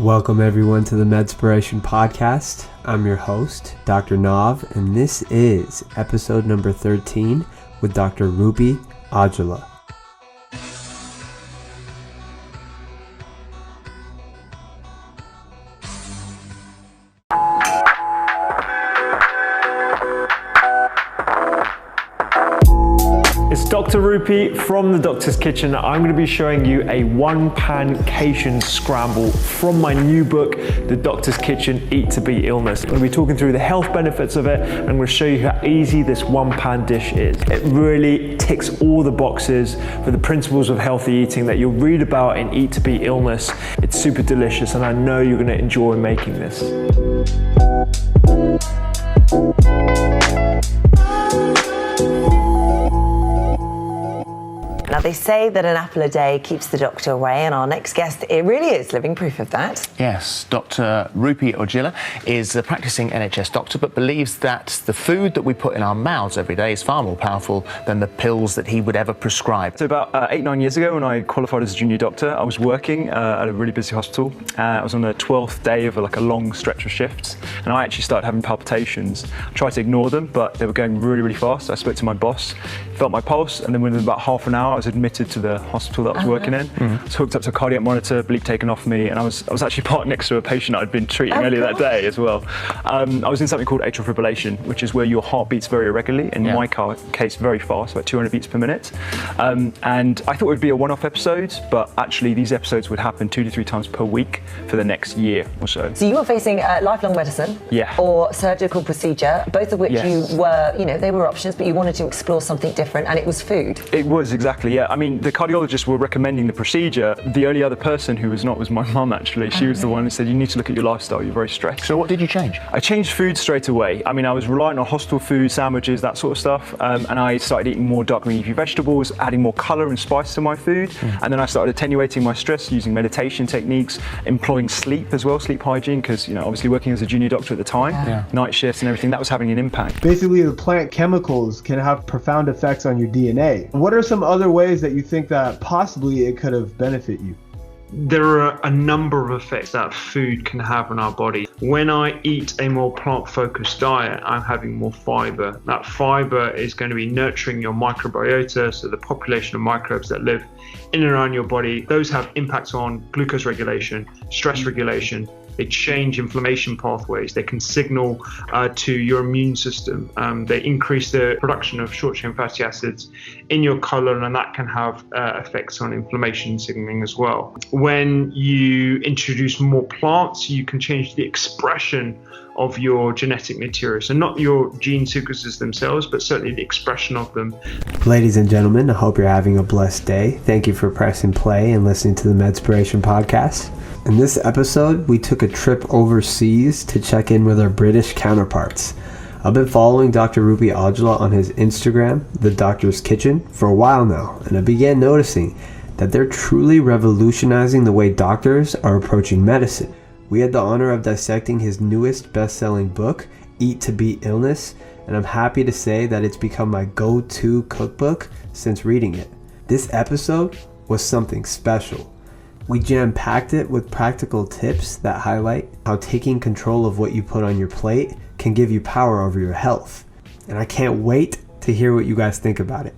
Welcome everyone to the MEDspiration podcast. I'm your host, Dr. Nav, and this is episode number 13 with Dr. Rupy Aujla. It's Dr. Rupy from the Doctor's Kitchen. I'm going to be showing you a one-pan Cajun scramble from my new book, The Doctor's Kitchen, Eat to Beat Illness. I'm going to be talking through the health benefits of it, and I'm going to show you how easy this one-pan dish is. It really ticks all the boxes for the principles of healthy eating that you'll read about in Eat to Beat Illness. It's super delicious, and I know you're going to enjoy making this. Now, they say that an apple a day keeps the doctor away, and our next guest, it really is living proof of that. Yes, Dr. Rupy Aujla is a practicing NHS doctor, but believes that the food that we put in our mouths every day is far more powerful than the pills that he would ever prescribe. So about 8-9 years ago, when I qualified as a junior doctor, I was working at a really busy hospital. I was on the 12th day of a long stretch of shifts, and I actually started having palpitations. I tried to ignore them, but they were going really, really fast. I spoke to my boss, felt my pulse, and then within about half an hour, I was admitted to the hospital that I was working in. I was hooked up to a cardiac monitor, bleep taken off me, and I was actually parked next to a patient I'd been treating earlier that day as well. I was in something called atrial fibrillation, which is where your heart beats very irregularly, in my case very fast, about 200 beats per minute. And I thought it would be a one-off episode, but actually these episodes would happen 2 to 3 times per week for the next year or so. So you were facing lifelong medicine or surgical procedure, both of which you were, they were options, but you wanted to explore something different, and it was food. It was, exactly, yeah. I mean, the cardiologists were recommending the procedure. The only other person who was not was my mum, actually. She was the one who said, you need to look at your lifestyle, you're very stressed. So what did you change? I changed food straight away. I mean, I was relying on hospital food, sandwiches, that sort of stuff, and I started eating more dark leafy vegetables, adding more colour and spice to my food, and then I started attenuating my stress using meditation techniques, employing sleep as well, sleep hygiene, because, obviously working as a junior doctor at the time, night shifts and everything, that was having an impact. Basically, the plant chemicals can have profound effects on your DNA. What are some other ways that you think that possibly it could have benefited you? There are a number of effects that food can have on our body. When I eat a more plant-focused diet, I'm having more fiber. That fiber is going to be nurturing your microbiota, so the population of microbes that live in and around your body. Those have impacts on glucose regulation, stress regulation. They change inflammation pathways. They can signal to your immune system. They increase the production of short-chain fatty acids in your colon, and that can have effects on inflammation signaling as well. When you introduce more plants, you can change the expression of your genetic material. So not your gene sequences themselves, but certainly the expression of them. Ladies and gentlemen, I hope you're having a blessed day. Thank you for pressing play and listening to the MEDspiration podcast. In this episode, we took a trip overseas to check in with our British counterparts. I've been following Dr. Rupy Aujla on his Instagram, The Doctor's Kitchen, for a while now, and I began noticing that they're truly revolutionizing the way doctors are approaching medicine. We had the honor of dissecting his newest best-selling book, Eat to Beat Illness, and I'm happy to say that it's become my go-to cookbook since reading it. This episode was something special. We jam-packed it with practical tips that highlight how taking control of what you put on your plate can give you power over your health. And I can't wait to hear what you guys think about it.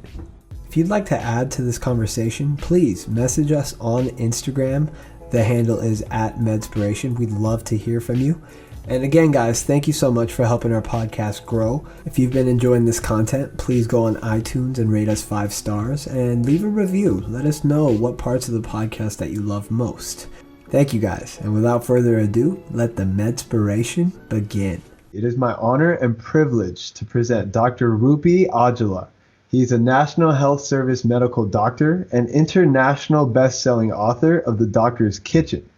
If you'd like to add to this conversation, please message us on Instagram. The handle is @MEDspiration. We'd love to hear from you. And again, guys, thank you so much for helping our podcast grow. If you've been enjoying this content, please go on iTunes and rate us 5 stars and leave a review. Let us know what parts of the podcast that you love most. Thank you, guys. And without further ado, let the MEDspiration begin. It is my honor and privilege to present Dr. Rupy Aujla. He's a National Health Service medical doctor and international best-selling author of The Doctor's Kitchen.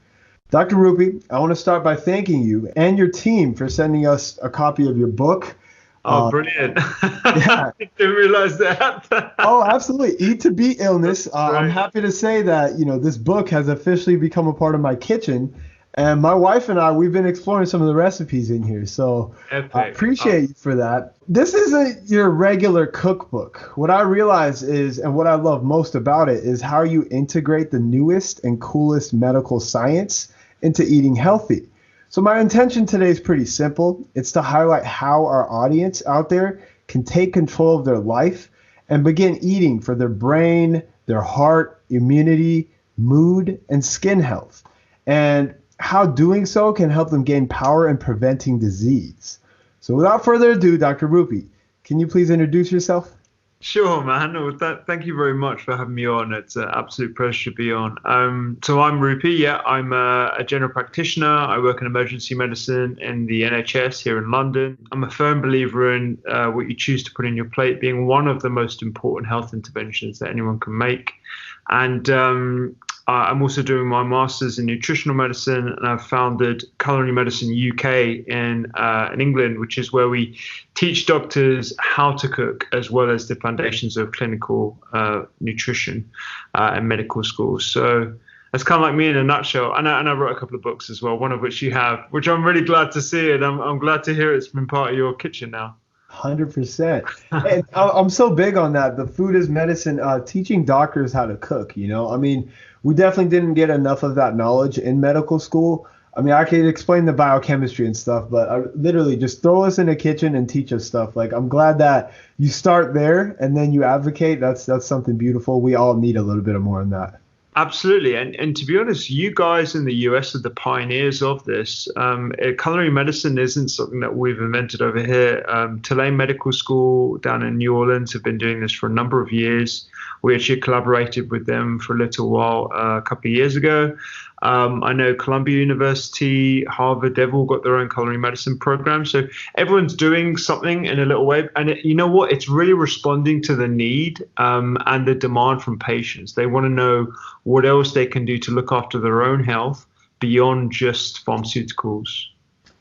Dr. Rupy, I want to start by thanking you and your team for sending us a copy of your book. Oh, brilliant. Yeah. I didn't realize that. Oh, absolutely. Eat to Beat Illness. I'm happy to say that, this book has officially become a part of my kitchen. And my wife and I, we've been exploring some of the recipes in here. So I appreciate you for that. This isn't your regular cookbook. What I realize is, and what I love most about it, is how you integrate the newest and coolest medical science into eating healthy. So my intention today is pretty simple. It's to highlight how our audience out there can take control of their life and begin eating for their brain, their heart, immunity, mood, and skin health, and how doing so can help them gain power in preventing disease. So without further ado, Dr. Rupy, can you please introduce yourself? Sure, man. Well, thank you very much for having me on. It's an absolute pleasure to be on. So I'm Rupy. Yeah, I'm a general practitioner. I work in emergency medicine in the NHS here in London. I'm a firm believer in what you choose to put in your plate being one of the most important health interventions that anyone can make. And I'm also doing my master's in nutritional medicine, and I've founded Culinary Medicine UK in England, which is where we teach doctors how to cook, as well as the foundations of clinical nutrition in medical schools. So that's kind of like me in a nutshell. And I wrote a couple of books as well, one of which you have, which I'm really glad to see, and I'm glad to hear it's been part of your kitchen now. 100%. And I'm so big on that. The food is medicine, teaching doctors how to cook, you know? I mean, we definitely didn't get enough of that knowledge in medical school. I mean, I could explain the biochemistry and stuff, but literally just throw us in the kitchen and teach us stuff. Like, I'm glad that you start there and then you advocate. That's something beautiful. We all need a little bit more on that. Absolutely. And to be honest, you guys in the US are the pioneers of this. Culinary medicine isn't something that we've invented over here. Tulane Medical School down in New Orleans have been doing this for a number of years. We actually collaborated with them for a little while a couple of years ago. I know Columbia University, Harvard, they've all got their own culinary medicine program. So everyone's doing something in a little way. And you know what? It's really responding to the need and the demand from patients. They want to know what else they can do to look after their own health beyond just pharmaceuticals.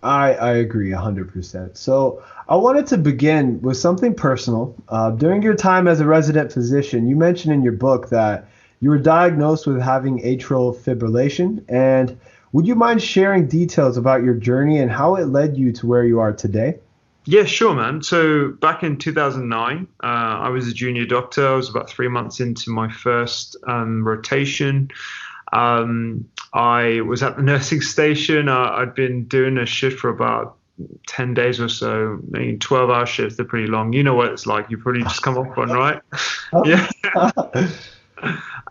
I agree 100%. So I wanted to begin with something personal. During your time as a resident physician, you mentioned in your book that you were diagnosed with having atrial fibrillation. And would you mind sharing details about your journey and how it led you to where you are today? Yeah, sure, man. So back in 2009, I was a junior doctor. I was about 3 months into my first rotation. I was at the nursing station. I'd been doing a shift for about 10 days or so. I mean, 12-hour shifts, they're pretty long. You know what it's like. You probably just come off one, right? Yeah.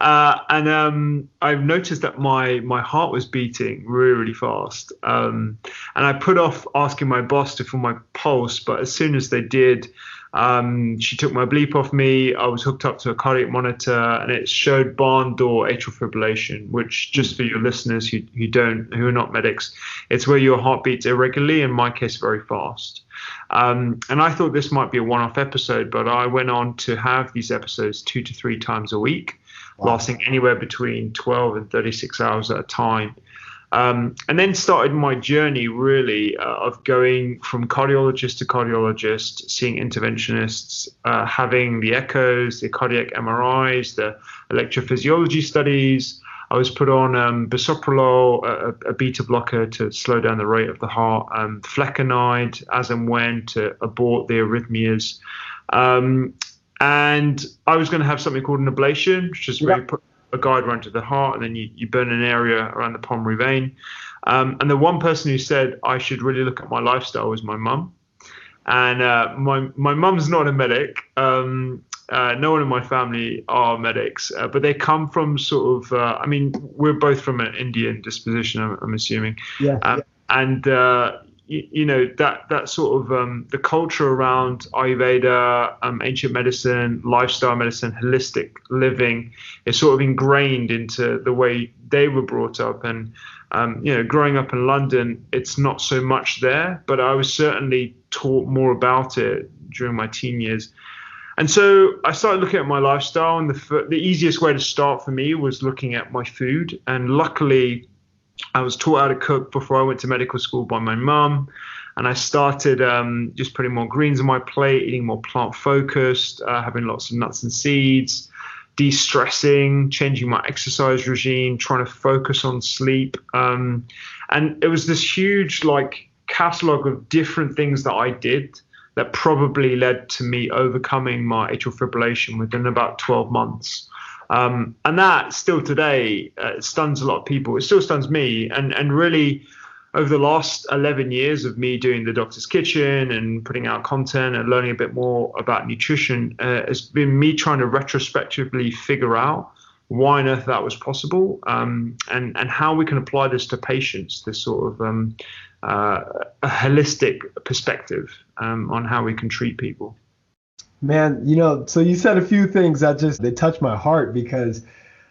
And I've noticed that my heart was beating really, really fast. And I put off asking my boss to feel my pulse, but as soon as they did, she took my bleep off me. I was hooked up to a cardiac monitor, and it showed barn door atrial fibrillation, which, just for your listeners who are not medics, it's where your heart beats irregularly, in my case very fast. And I thought this might be a one-off episode, but I went on to have these episodes 2 to 3 times a week, lasting anywhere between 12 and 36 hours at a time. And then started my journey really of going from cardiologist to cardiologist, seeing interventionists, having the echoes, the cardiac MRIs, the electrophysiology studies. I was put on bisoprolol, a beta blocker to slow down the rate of the heart, flecainide as and when to abort the arrhythmias. And I was going to have something called an ablation, which is where you put a guide run to the heart, and then you burn an area around the pulmonary vein. And the one person who said I should really look at my lifestyle was my mum. And my mum's not a medic. No one in my family are medics, but they come from sort of, I mean, we're both from an Indian disposition, I'm assuming. Yeah. And, you know, that sort of the culture around Ayurveda, ancient medicine, lifestyle medicine, holistic living is sort of ingrained into the way they were brought up. And, you know, growing up in London, it's not so much there, but I was certainly taught more about it during my teen years. And so I started looking at my lifestyle, and the easiest way to start for me was looking at my food. And luckily, I was taught how to cook before I went to medical school by my mum. And I started just putting more greens on my plate, eating more plant-focused, having lots of nuts and seeds, de-stressing, changing my exercise regime, trying to focus on sleep. And it was this huge, catalog of different things that I did that probably led to me overcoming my atrial fibrillation within about 12 months. And that still today stuns a lot of people. It still stuns me. And really, over the last 11 years of me doing the Doctor's Kitchen and putting out content and learning a bit more about nutrition, has been me trying to retrospectively figure out why on earth that was possible, and how we can apply this to patients, this sort of a holistic perspective on how we can treat people. Man, so you said a few things that they touch my heart, because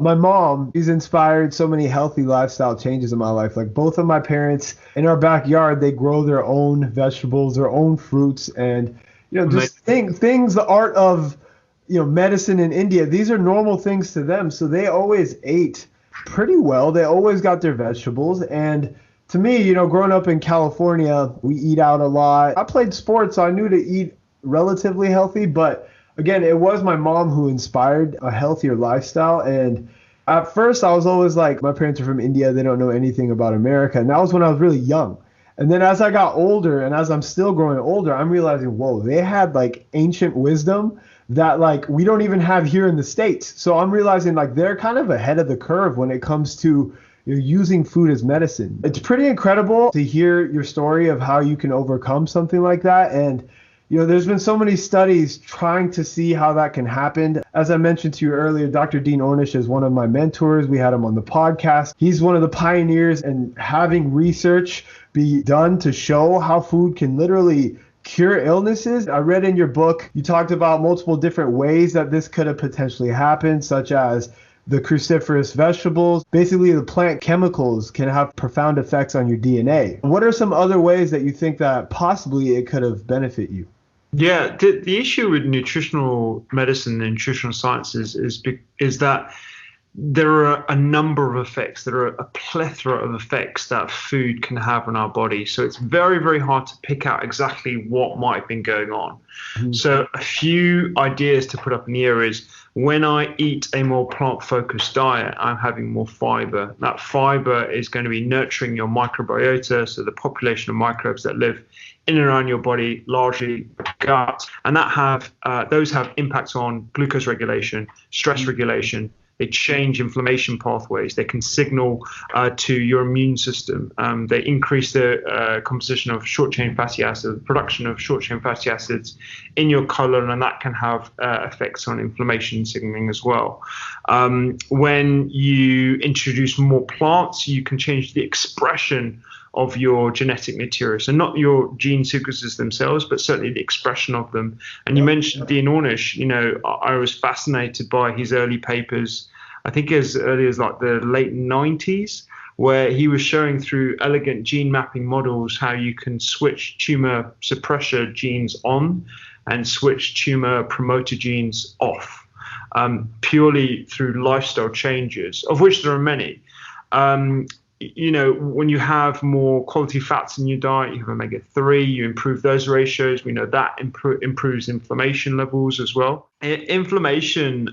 my mom, she's inspired so many healthy lifestyle changes in my life. Like both of my parents in our backyard, they grow their own vegetables, their own fruits, and just things, the art of medicine in India, these are normal things to them. So they always ate pretty well. They always got their vegetables. And to me, growing up in California, we eat out a lot. I played sports, so I knew to eat relatively healthy. But again, it was my mom who inspired a healthier lifestyle. And at first, I was always like, my parents are from India. They don't know anything about America. And that was when I was really young. And then as I got older, and as I'm still growing older, I'm realizing, whoa, they had like ancient wisdom that like we don't even have here in the States. So I'm realizing like they're kind of ahead of the curve when it comes to using food as medicine. It's pretty incredible to hear your story of how you can overcome something like that. And there's been so many studies trying to see how that can happen. As I mentioned to you earlier, Dr. Dean Ornish is one of my mentors. We had him on the podcast. He's one of the pioneers in having research be done to show how food can literally cure illnesses. I read in your book, you talked about multiple different ways that this could have potentially happened, such as the cruciferous vegetables. Basically, the plant chemicals can have profound effects on your DNA. What are some other ways that you think that possibly it could have benefited you? Yeah, the issue with nutritional medicine and nutritional sciences is that there are a number of effects. There are a plethora of effects that food can have on our body. So it's very, very hard to pick out exactly what might have been going on. Mm-hmm. So a few ideas to put up in the air is, when I eat a more plant-focused diet, I'm having more fiber. That fiber is going to be nurturing your microbiota, so the population of microbes that live in and around your body, largely gut, and those have impacts on glucose regulation, stress regulation. They change inflammation pathways. They can signal to your immune system. They increase the composition of short-chain fatty acids, production of short-chain fatty acids in your colon, and that can have effects on inflammation signaling as well. When you introduce more plants, you can change the expression of your genetic material. So not your gene sequences themselves, but certainly the expression of them. And you mentioned Dean Ornish. I was fascinated by his early papers, I think as early as like the late 90s, where he was showing through elegant gene mapping models how you can switch tumor suppressor genes on and switch tumor promoter genes off, purely through lifestyle changes, of which there are many. When you have more quality fats in your diet, you have omega-3, you improve those ratios. We know that improves inflammation levels as well. Inflammation,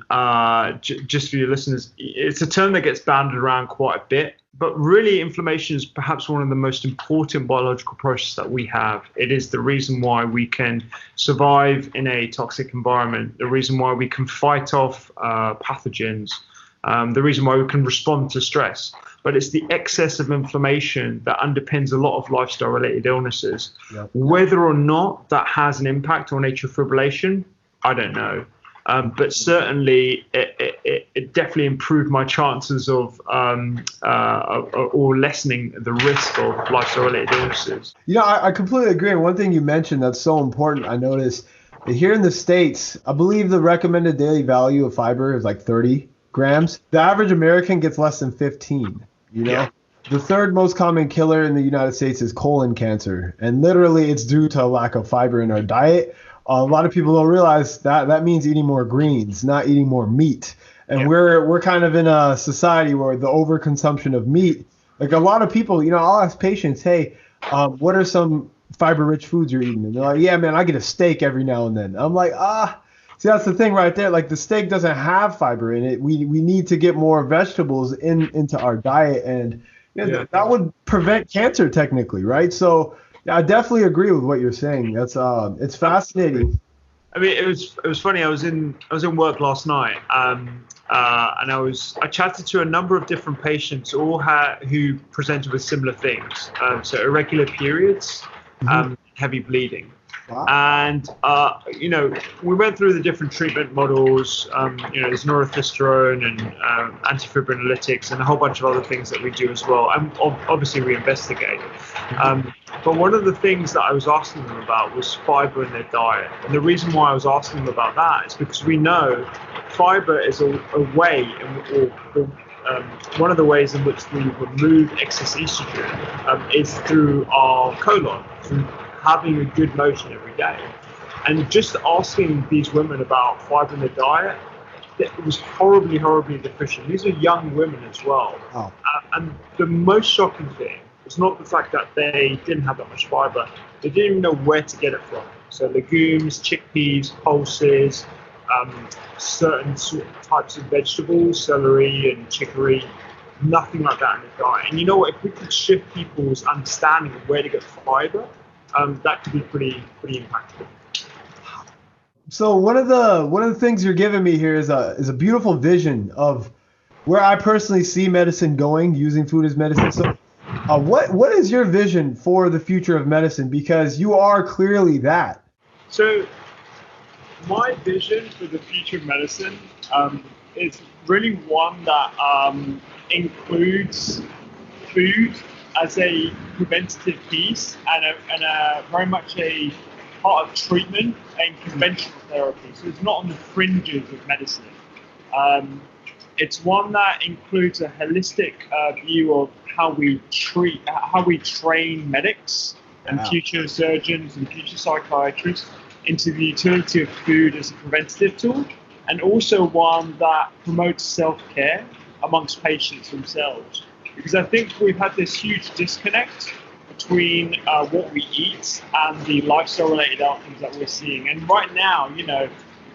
just for your listeners, it's a term that gets bandied around quite a bit, but really inflammation is perhaps one of the most important biological processes that we have. It is the reason why we can survive in a toxic environment, the reason why we can fight off pathogens, the reason why we can respond to stress. But it's the excess of inflammation that underpins a lot of lifestyle-related illnesses. Yep. Whether or not that has an impact on atrial fibrillation, I don't know. But certainly, it definitely improved my chances of or lessening the risk of lifestyle-related illnesses. I completely agree. And one thing you mentioned that's so important, I noticed here in the States, I believe the recommended daily value of fiber is like 30 grams. The average American gets less than 15. Yeah. The third most common killer in the United States is colon cancer. And literally it's due to a lack of fiber in our diet. A lot of people don't realize that means eating more greens, not eating more meat. And we're kind of in a society where the overconsumption of meat, like a lot of people, I'll ask patients, hey, what are some fiber-rich foods you're eating? And they're like, yeah, man, I get a steak every now and then. I'm like, see, that's the thing right there. Like the steak doesn't have fiber in it. We need to get more vegetables into our diet, and that would prevent cancer technically, right? So I definitely agree with what you're saying. That's it's fascinating. I mean, it was funny. I was in work last night, and I chatted to a number of different patients, who presented with similar things. So irregular periods, heavy bleeding. Wow. And we went through the different treatment models. There's norethistone and antifibrinolytics and a whole bunch of other things that we do as well. And obviously we investigate. But one of the things that I was asking them about was fiber in their diet. And the reason why I was asking them about that is because we know fiber is a way, one of the ways in which we remove excess estrogen is through our colon, through having a good motion every day. And just asking these women about fiber in their diet, it was horribly, horribly deficient. These are young women as well. Oh. And the most shocking thing was not the fact that they didn't have that much fiber, they didn't even know where to get it from. So legumes, chickpeas, pulses, certain types of vegetables, celery and chicory, nothing like that in the diet. And you know what, if we could shift people's understanding of where to get fiber, that could be pretty impactful. So one of the things you're giving me here is a beautiful vision of where I personally see medicine going, using food as medicine. So what is your vision for the future of medicine? Because you are clearly that. So my vision for the future of medicine is really one that includes food as a preventative piece and a very much a part of treatment and conventional therapy. So it's not on the fringes of medicine. It's one that includes a holistic view of how we train medics and future surgeons and future psychiatrists into the utility of food as a preventative tool, and also one that promotes self-care amongst patients themselves. Because I think we've had this huge disconnect between what we eat and the lifestyle-related outcomes that we're seeing. And right now, if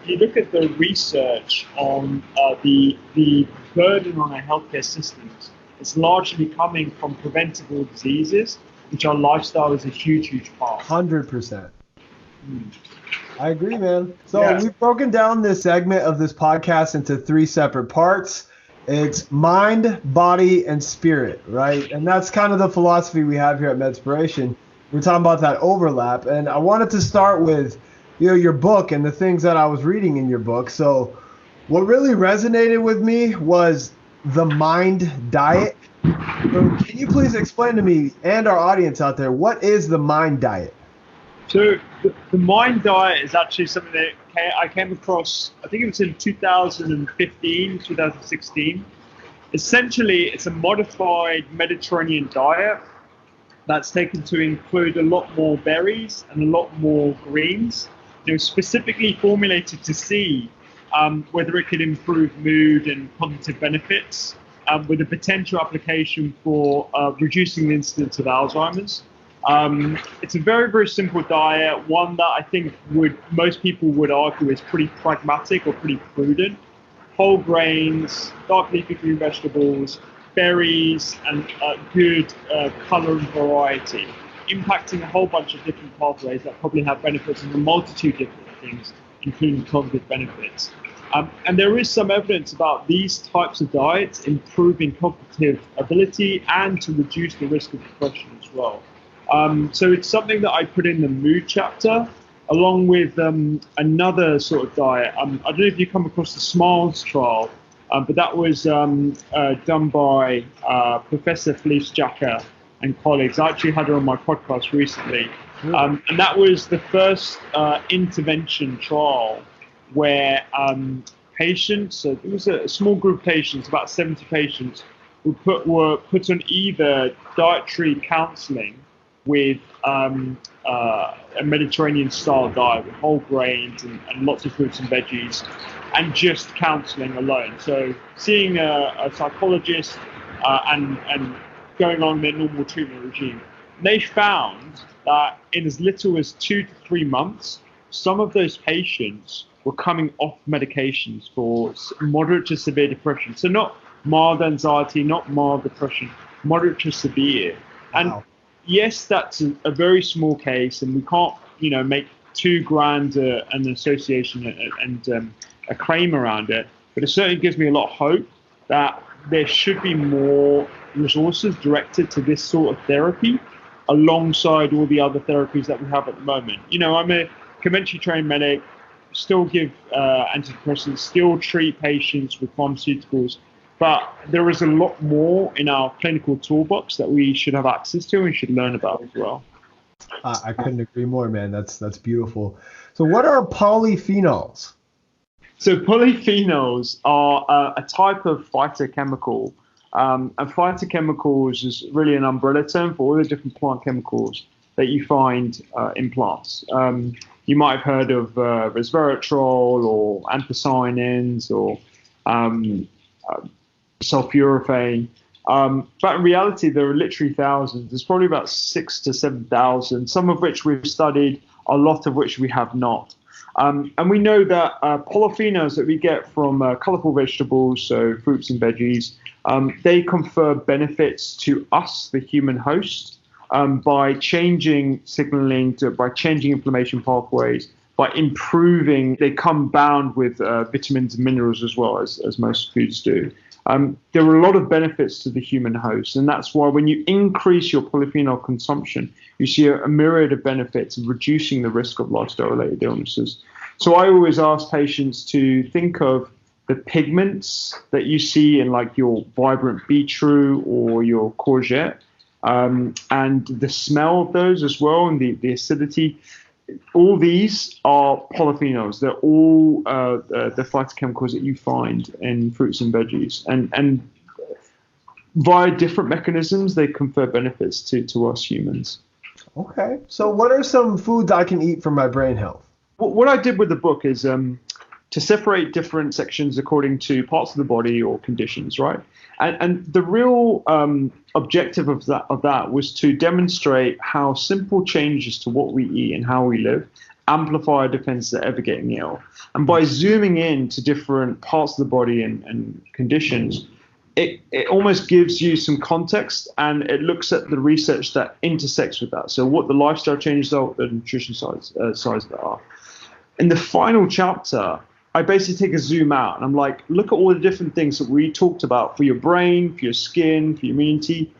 you look at the research on the burden on our healthcare systems, it's largely coming from preventable diseases, which our lifestyle is a huge, huge part. 100%. I agree, man. So we've broken down this segment of this podcast into 3 separate parts. It's mind, body, and spirit, right? And that's kind of the philosophy we have here at MEDspiration. We're talking about that overlap. And I wanted to start with, your book and the things that I was reading in your book. So what really resonated with me was the mind diet. So can you please explain to me and our audience out there, what is the mind diet? So the mind diet is actually something that I came across, I think it was in 2015, 2016. Essentially, it's a modified Mediterranean diet that's taken to include a lot more berries and a lot more greens. Specifically formulated to see whether it could improve mood and cognitive benefits, with a potential application for reducing the incidence of Alzheimer's. It's a very, very simple diet, one that I think most people would argue is pretty pragmatic or pretty prudent. Whole grains, dark leafy green vegetables, berries, and good color and variety, impacting a whole bunch of different pathways that probably have benefits in a multitude of different things, including cognitive benefits. And there is some evidence about these types of diets improving cognitive ability and to reduce the risk of depression as well. So it's something that I put in the mood chapter, along with another sort of diet. I don't know if you come across the SMILES trial, but that was done by Professor Felice Jacka and colleagues. I actually had her on my podcast recently. And that was the first intervention trial where patients, so it was a small group of patients, about 70 patients, were put on either dietary counseling with a Mediterranean-style diet with whole grains and lots of fruits and veggies, and just counseling alone. So seeing a psychologist and going on their normal treatment regime. They found that in as little as 2 to 3 months, some of those patients were coming off medications for moderate to severe depression. So not mild anxiety, not mild depression, moderate to severe. And yes, that's a very small case, and we can't, make $2,000 an association and a claim around it, but it certainly gives me a lot of hope that there should be more resources directed to this sort of therapy alongside all the other therapies that we have at the moment. I'm a conventionally trained medic, still give antidepressants, still treat patients with pharmaceuticals, but there is a lot more in our clinical toolbox that we should have access to and should learn about as well. I couldn't agree more, man. That's beautiful. So what are polyphenols? So polyphenols are a type of phytochemical. And phytochemicals is really an umbrella term for all the different plant chemicals that you find in plants. You might have heard of resveratrol or anthocyanins or sulforaphane. But in reality, there are literally thousands. There's probably about 6,000 to 7,000, some of which we've studied, a lot of which we have not. And we know that polyphenols that we get from colorful vegetables, so fruits and veggies, they confer benefits to us, the human host, by changing signaling, by changing inflammation pathways, by improving. They come bound with vitamins and minerals as well, as most foods do. There are a lot of benefits to the human host, and that's why when you increase your polyphenol consumption, you see a myriad of benefits of reducing the risk of lifestyle-related illnesses. So I always ask patients to think of the pigments that you see in like your vibrant beetroot or your courgette, and the smell of those as well, and the acidity. All these are polyphenols. They're all the phytochemicals that you find in fruits and veggies. And via different mechanisms, they confer benefits to us humans. Okay. So what are some foods I can eat for my brain health? What I did with the book is to separate different sections according to parts of the body or conditions, right? And the real objective of that was to demonstrate how simple changes to what we eat and how we live amplify our defenses at ever getting ill. And by zooming in to different parts of the body and conditions, it almost gives you some context, and it looks at the research that intersects with that. So what the lifestyle changes are, what the nutrition sides that are. In the final chapter, I basically take a zoom out and I'm like, look at all the different things that we talked about for your brain, for your skin, for your immunity.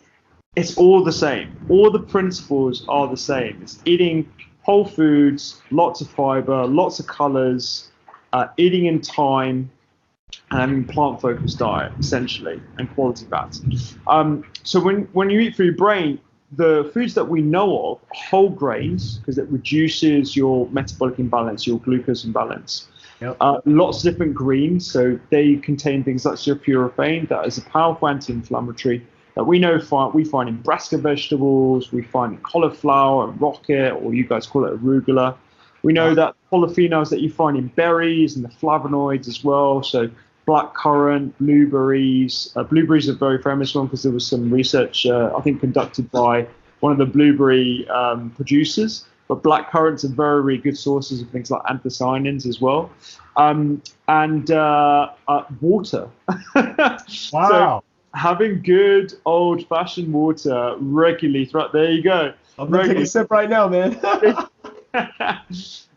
It's all the same. All the principles are the same. It's eating whole foods, lots of fiber, lots of colors, eating in time, and having plant-focused diet, essentially, and quality fats. So when you eat for your brain, the foods that we know of are whole grains, because it reduces your metabolic imbalance, your glucose imbalance. Yep. Lots of different greens, so they contain things like sulforaphane, that is a powerful anti-inflammatory that we know we find in brassica vegetables, we find in cauliflower and rocket, or you guys call it arugula. We know that polyphenols that you find in berries and the flavonoids as well, so blackcurrant, blueberries. Blueberries are a very famous one because there was some research, I think, conducted by one of the blueberry producers. But blackcurrants are very, very good sources of things like anthocyanins as well. And water. Wow. So having good old-fashioned water regularly throughout. There you go. I'm going to take a sip right now, man.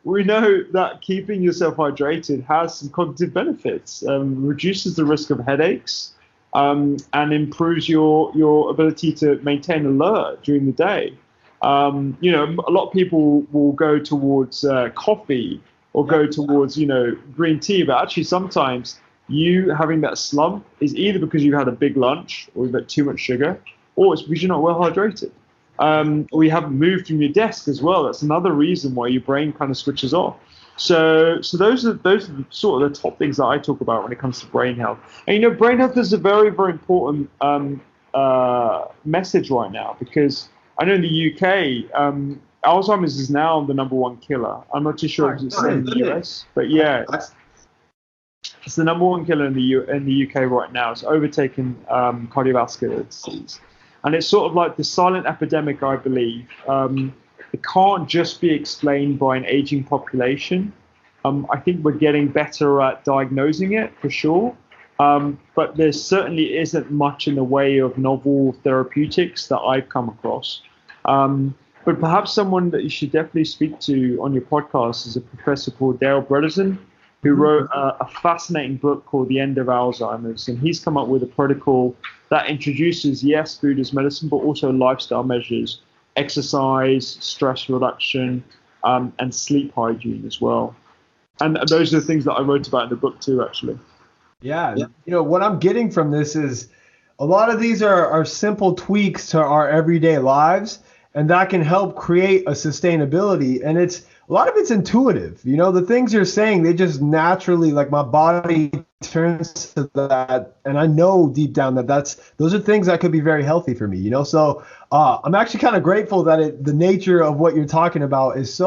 We know that keeping yourself hydrated has some cognitive benefits, reduces the risk of headaches, and improves your ability to maintain alert during the day. A lot of people will go towards coffee or go towards, green tea, but actually sometimes you having that slump is either because you've had a big lunch or you've had too much sugar, or it's because you're not well hydrated. Or you haven't moved from your desk as well. That's another reason why your brain kind of switches off. So those are sort of the top things that I talk about when it comes to brain health. And brain health is a very, very important message right now, because I know in the UK, Alzheimer's is now the #1 killer. I'm not too sure if it's the same in the US, but yeah, it's the #1 killer in the UK right now. It's overtaken cardiovascular disease. And it's sort of like the silent epidemic, I believe. It can't just be explained by an aging population. I think we're getting better at diagnosing it, for sure. But there certainly isn't much in the way of novel therapeutics that I've come across. But perhaps someone that you should definitely speak to on your podcast is a professor called Dale Bredesen, who wrote a fascinating book called The End of Alzheimer's. And he's come up with a protocol that introduces, yes, food as medicine, but also lifestyle measures, exercise, stress reduction, and sleep hygiene as well. And those are the things that I wrote about in the book too, actually. Yeah. What I'm getting from this is a lot of these are simple tweaks to our everyday lives, and that can help create a sustainability. And a lot of it's intuitive. The things you're saying, they just naturally, like, my body turns to that. And I know deep down that those are things that could be very healthy for me, So I'm actually kind of grateful that the nature of what you're talking about is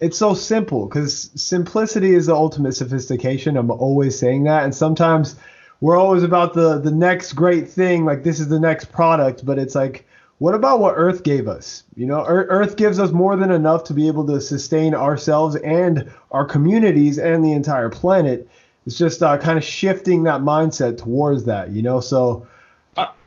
it's so simple, because simplicity is the ultimate sophistication. I'm always saying that. And sometimes we're always about the next great thing, like this is the next product, but it's like, what about what Earth gave us? Earth gives us more than enough to be able to sustain ourselves and our communities and the entire planet. It's just kind of shifting that mindset towards that, So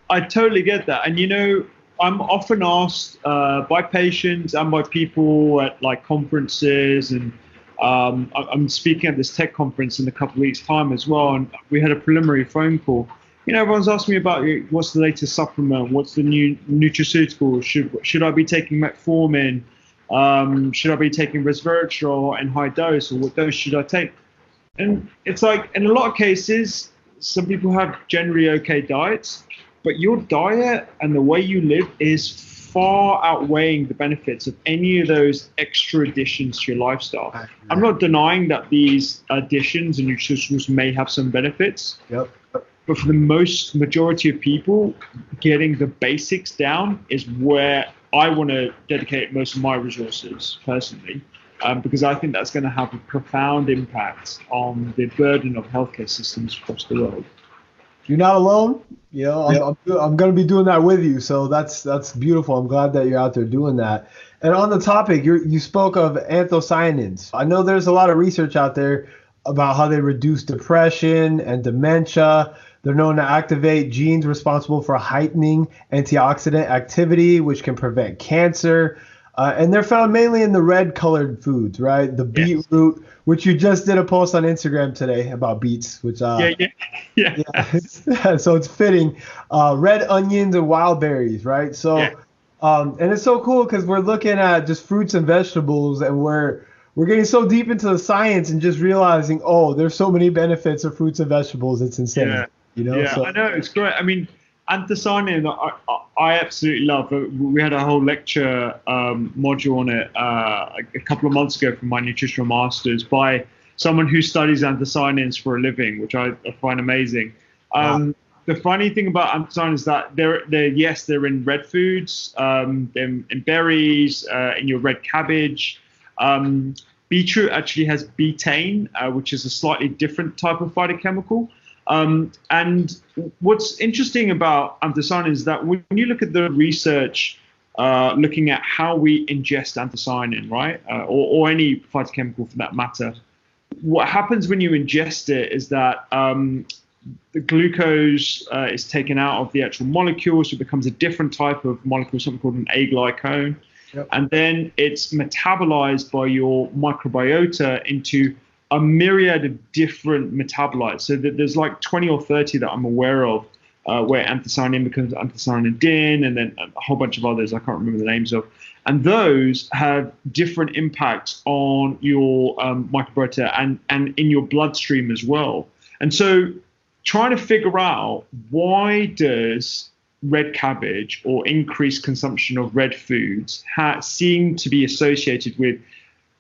I totally get that. And, I'm often asked by patients and by people at like conferences, and I'm speaking at this tech conference in a couple of weeks' time as well. And we had a preliminary phone call. Everyone's asking me about what's the latest supplement, what's the new nutraceutical, should I be taking metformin, should I be taking resveratrol in high dose, or what dose should I take? And it's like, in a lot of cases, some people have generally okay diets, but your diet and the way you live is far outweighing the benefits of any of those extra additions to your lifestyle. I'm not denying that these additions and nutraceuticals may have some benefits. Yep. But for the majority of people, getting the basics down is where I want to dedicate most of my resources personally, because I think that's going to have a profound impact on the burden of healthcare systems across the world. You're not alone. I'm going to be doing that with you. So that's beautiful. I'm glad that you're out there doing that. And on the topic, you spoke of anthocyanins. I know there's a lot of research out there about how they reduce depression and dementia. They're known to activate genes responsible for heightening antioxidant activity, which can prevent cancer. And they're found mainly in the red-colored foods, right? The beetroot, which you just did a post on Instagram today about beets, which yeah. So it's fitting. Red onions and wild berries, right? So, and it's so cool because we're looking at just fruits and vegetables, and we're getting so deep into the science and just realizing, there's so many benefits of fruits and vegetables. It's insane. So, I know, it's great. I mean, anthocyanin, I absolutely love. We had a whole lecture module on it a couple of months ago from my nutritional masters by someone who studies anthocyanins for a living, which I find amazing. The funny thing about anthocyanins is that they're in red foods, in berries, in your red cabbage. Beetroot actually has betaine, which is a slightly different type of phytochemical. And what's interesting about anthocyanin is that when you look at the research looking at how we ingest anthocyanin, right, or any phytochemical for that matter, what happens when you ingest it is that the glucose is taken out of the actual molecule, so it becomes a different type of molecule, something called an aglycone. Yep. And then it's metabolized by your microbiota into a myriad of different metabolites. So that there's like 20 or 30 that I'm aware of, where anthocyanin becomes anthocyanin, and then a whole bunch of others I can't remember the names of. And those have different impacts on your microbiota and in your bloodstream as well. And so trying to figure out, why does red cabbage or increased consumption of red foods seem to be associated with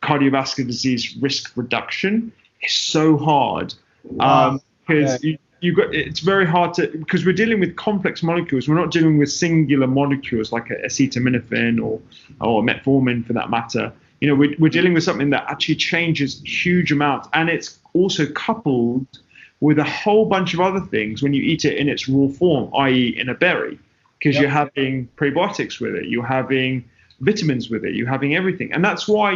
cardiovascular disease risk reduction is so hard. Because it's very hard because we're dealing with complex molecules. We're not dealing with singular molecules like acetaminophen or metformin for that matter. We're dealing with something that actually changes huge amounts, and it's also coupled with a whole bunch of other things when you eat it in its raw form, i.e. in a berry, because you're having prebiotics with it, you're having vitamins with it, you're having everything. And that's why,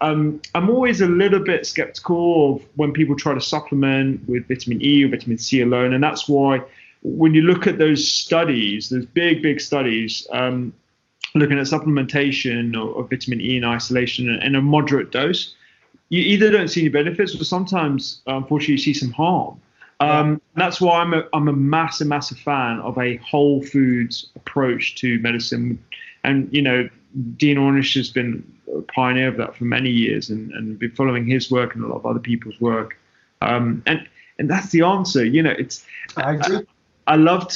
I'm always a little bit skeptical of when people try to supplement with vitamin E or vitamin C alone. And that's why when you look at those studies, those big studies, looking at supplementation of vitamin E in isolation in a moderate dose, you either don't see any benefits or sometimes, unfortunately, you see some harm. That's why I'm a massive fan of a whole foods approach to medicine. And, Dean Ornish has been a pioneer of that for many years and been following his work and a lot of other people's work. And that's the answer. I agree. I love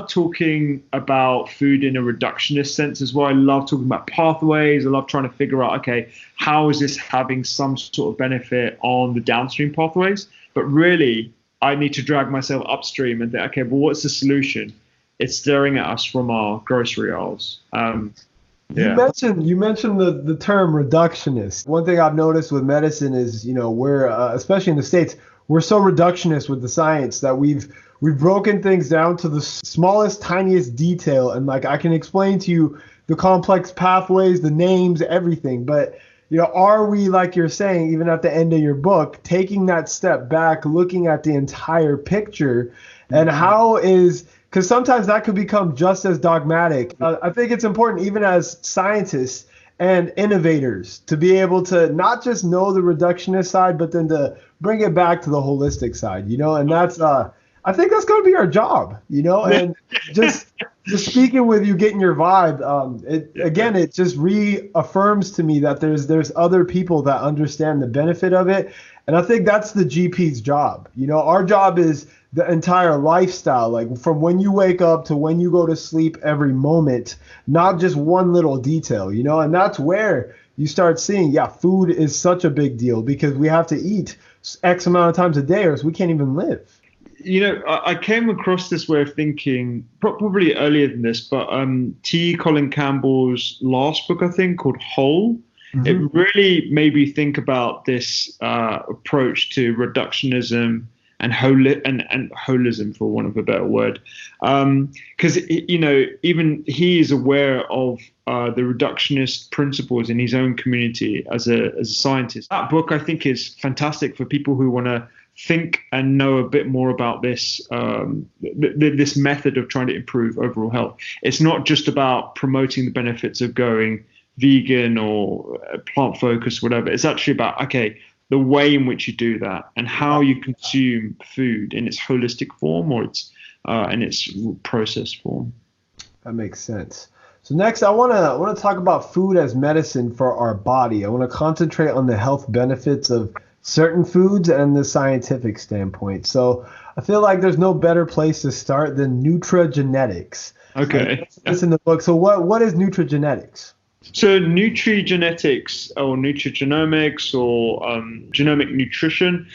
talking about food in a reductionist sense as well. I love talking about pathways. I love trying to figure out, okay, how is this having some sort of benefit on the downstream pathways? But really, I need to drag myself upstream and think, okay, well, what's the solution? It's staring at us from our grocery aisles. You mentioned the term reductionist. One thing I've noticed with medicine is, we're especially in the States, we're so reductionist with the science that we've broken things down to the smallest, tiniest detail. And like, I can explain to you the complex pathways, the names, everything. But, are we, like you're saying, even at the end of your book, taking that step back, looking at the entire picture and because sometimes that could become just as dogmatic. I think it's important, even as scientists and innovators, to be able to not just know the reductionist side, but then to bring it back to the holistic side, and that's, I think that's going to be our job, and just speaking with you, getting your vibe, it just reaffirms to me that there's other people that understand the benefit of it. And I think that's the GP's job. Our job is the entire lifestyle, like from when you wake up to when you go to sleep, every moment, not just one little detail, and that's where you start seeing, food is such a big deal because we have to eat X amount of times a day or else we can't even live. I came across this way of thinking probably earlier than this, but T. Colin Campbell's last book, I think, called Whole, it really made me think about this approach to reductionism and holism, for want of a better word, because even he is aware of the reductionist principles in his own community as a scientist. That book, I think, is fantastic for people who want to think and know a bit more about this this method of trying to improve overall health. It's not just about promoting the benefits of going vegan or plant focused, whatever. It's actually about, okay, the way in which you do that and how you consume food in its holistic form or its in its processed form. That makes sense. So next, I want to talk about food as medicine for our body. I want to concentrate on the health benefits of certain foods and the scientific standpoint. So I feel like there's no better place to start than nutrigenetics. Okay. That's in the book. So what is nutrigenetics? So nutrigenetics or nutrigenomics or genomic nutrition,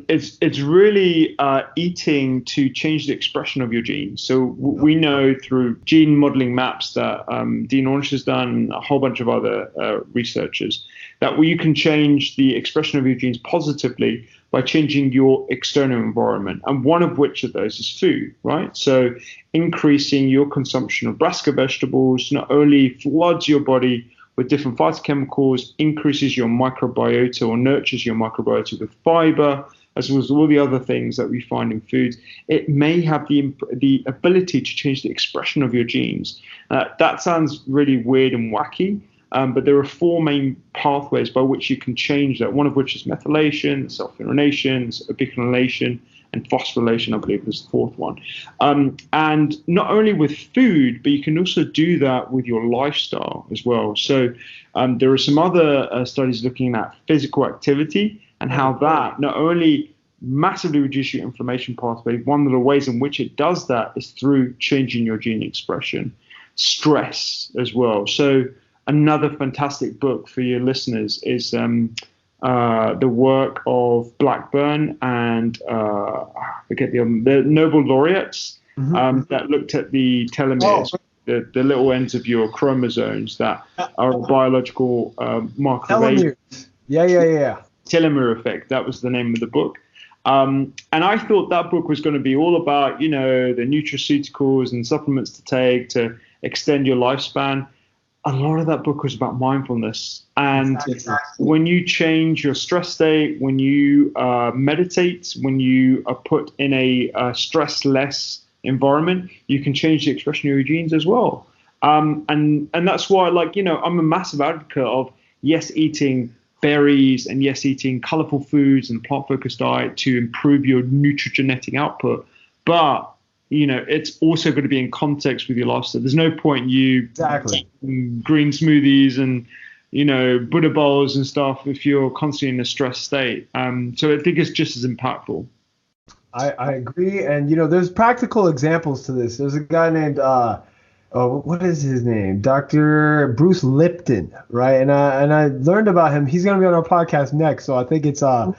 it's really eating to change the expression of your genes. So we know through gene modeling maps that Dean Ornish has done and a whole bunch of other researchers that you can change the expression of your genes positively by changing your external environment. And one of which of those is food, right? So increasing your consumption of brassica vegetables not only floods your body with different phytochemicals, increases your microbiota or nurtures your microbiota with fiber, as well as all the other things that we find in foods, it may have the ability to change the expression of your genes. That sounds really weird and wacky, but there are four main pathways by which you can change that, one of which is methylation, sulfonylation, ubiquinolation, and phosphorylation, I believe, is the fourth one. And not only with food, but you can also do that with your lifestyle as well. So there are some other studies looking at physical activity and how that not only massively reduces your inflammation pathway, one of the ways in which it does that is through changing your gene expression. Stress as well. So another fantastic book for your listeners is the work of Blackburn and I forget the Nobel laureates that looked at the telomeres, the little ends of your chromosomes that are a biological marker of age. Yeah. Telomere effect. That was the name of the book. And I thought that book was going to be all about, the nutraceuticals and supplements to take to extend your lifespan. A lot of that book was about mindfulness. And when you change your stress state, when you meditate, when you are put in a stress-less environment, you can change the expression of your genes as well. And that's why, like, I'm a massive advocate of, yes, eating berries, and yes, eating colorful foods and plant-focused diet to improve your nutrigenetic output. But, it's also going to be in context with your lifestyle. There's no point you eating green smoothies and, Buddha bowls and stuff if you're constantly in a stressed state. So I think it's just as impactful. I agree. And, there's practical examples to this. There's a guy named, what is his name? Dr. Bruce Lipton, right? And I learned about him. He's going to be on our podcast next. So I think it's a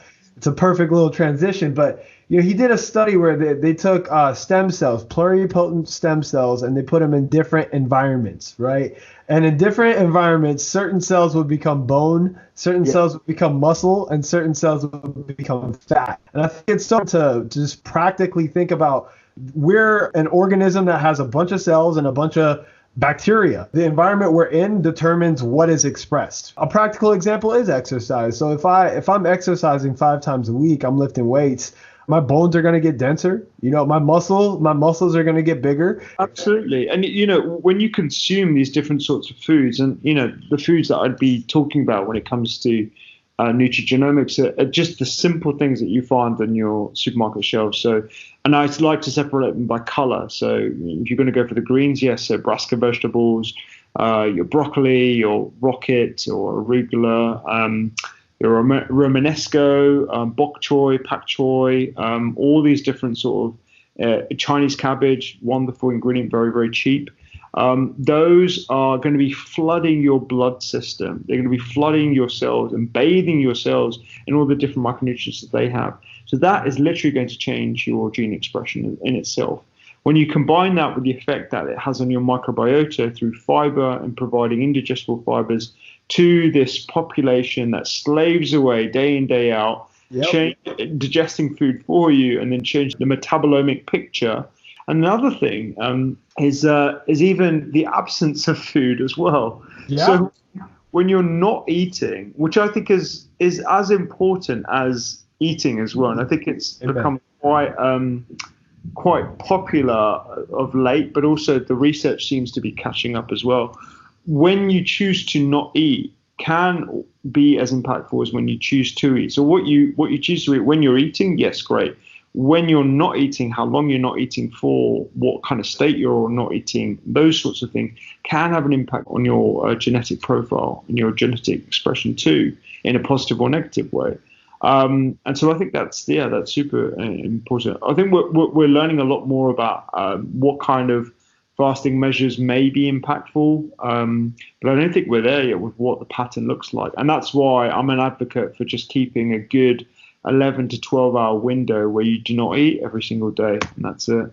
perfect little transition. But, he did a study where they took stem cells, pluripotent stem cells, and they put them in different environments, right? And in different environments, certain cells would become bone, certain cells would become muscle, and certain cells would become fat. And I think it's something to just practically think about. We're an organism that has a bunch of cells and a bunch of bacteria. The environment we're in determines what is expressed. A practical example is exercise. So if I'm exercising 5 times a week, I'm lifting weights, my bones are going to get denser. My muscles are going to get bigger. Absolutely. And, when you consume these different sorts of foods, and, the foods that I'd be talking about when it comes to nutrigenomics are just the simple things that you find on your supermarket shelves. So, and I like to separate them by color. So if you're going to go for the greens, yes, so brassica vegetables, your broccoli, your rocket or arugula, your romanesco, bok choy, pak choy, all these different sort of Chinese cabbage, wonderful ingredient, very, very cheap. Those are going to be flooding your blood system. They're going to be flooding your cells and bathing your cells in all the different micronutrients that they have. So that is literally going to change your gene expression in itself. When you combine that with the effect that it has on your microbiota through fiber and providing indigestible fibers to this population that slaves away day in, day out, digesting food for you, and then change the metabolomic picture. Another thing is even the absence of food as well. Yeah. So when you're not eating, which I think is as important as eating as well, and I think it's become quite popular of late, but also the research seems to be catching up as well. When you choose to not eat can be as impactful as when you choose to eat. So what you choose to eat when you're eating, yes, great. When you're not eating, how long you're not eating for, what kind of state you're not eating, those sorts of things can have an impact on your genetic profile and your genetic expression too, in a positive or negative way. And so I think that's super important. I think we're learning a lot more about what kind of fasting measures may be impactful, but I don't think we're there yet with what the pattern looks like. And that's why I'm an advocate for just keeping a good 11 to 12 hour window where you do not eat every single day, and that's it.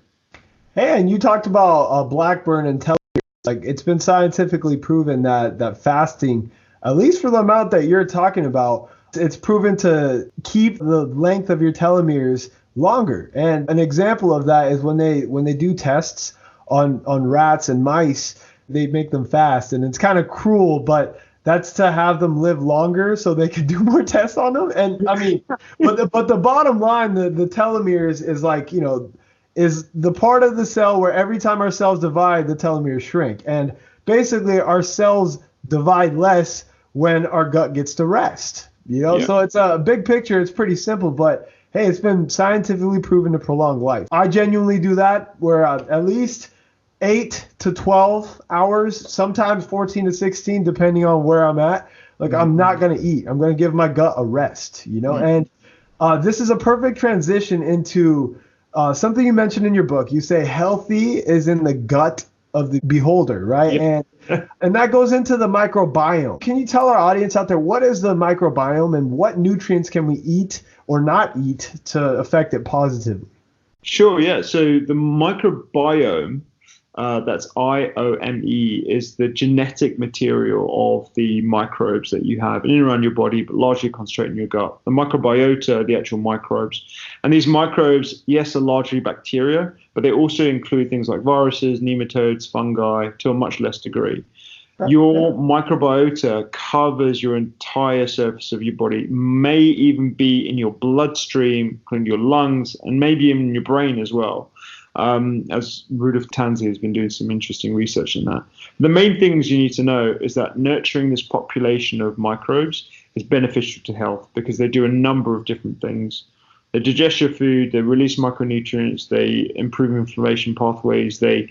Hey, and you talked about Blackburn and telomeres. Like, it's been scientifically proven that fasting, at least for the amount that you're talking about, it's proven to keep the length of your telomeres longer. And an example of that is when they do tests on rats and mice, they make them fast, and it's kind of cruel, but that's to have them live longer so they can do more tests on them. And I mean, but the bottom line, the telomeres is like, is the part of the cell where every time our cells divide, the telomeres shrink. And basically our cells divide less when our gut gets to rest. So it's a big picture. It's pretty simple, but hey, it's been scientifically proven to prolong life. I genuinely do that where at least 8 to 12 hours, sometimes 14 to 16, depending on where I'm at. Like, I'm not going to eat. I'm going to give my gut a rest, And this is a perfect transition into something you mentioned in your book. You say healthy is in the gut of the beholder, right? Yep. And that goes into the microbiome. Can you tell our audience out there, what is the microbiome and what nutrients can we eat or not eat to affect it positively? Sure, yeah. So the microbiome, that's IOME, is the genetic material of the microbes that you have in and around your body, but largely concentrated in your gut. The microbiota, the actual microbes. And these microbes, yes, are largely bacteria, but they also include things like viruses, nematodes, fungi, to a much less degree. Your microbiota covers your entire surface of your body, may even be in your bloodstream, in your lungs, and maybe even in your brain as well. as Rudolf Tanzi has been doing some interesting research in that. The main things you need to know is that nurturing this population of microbes is beneficial to health because they do a number of different things. They digest your food, they release micronutrients, they improve inflammation pathways, they're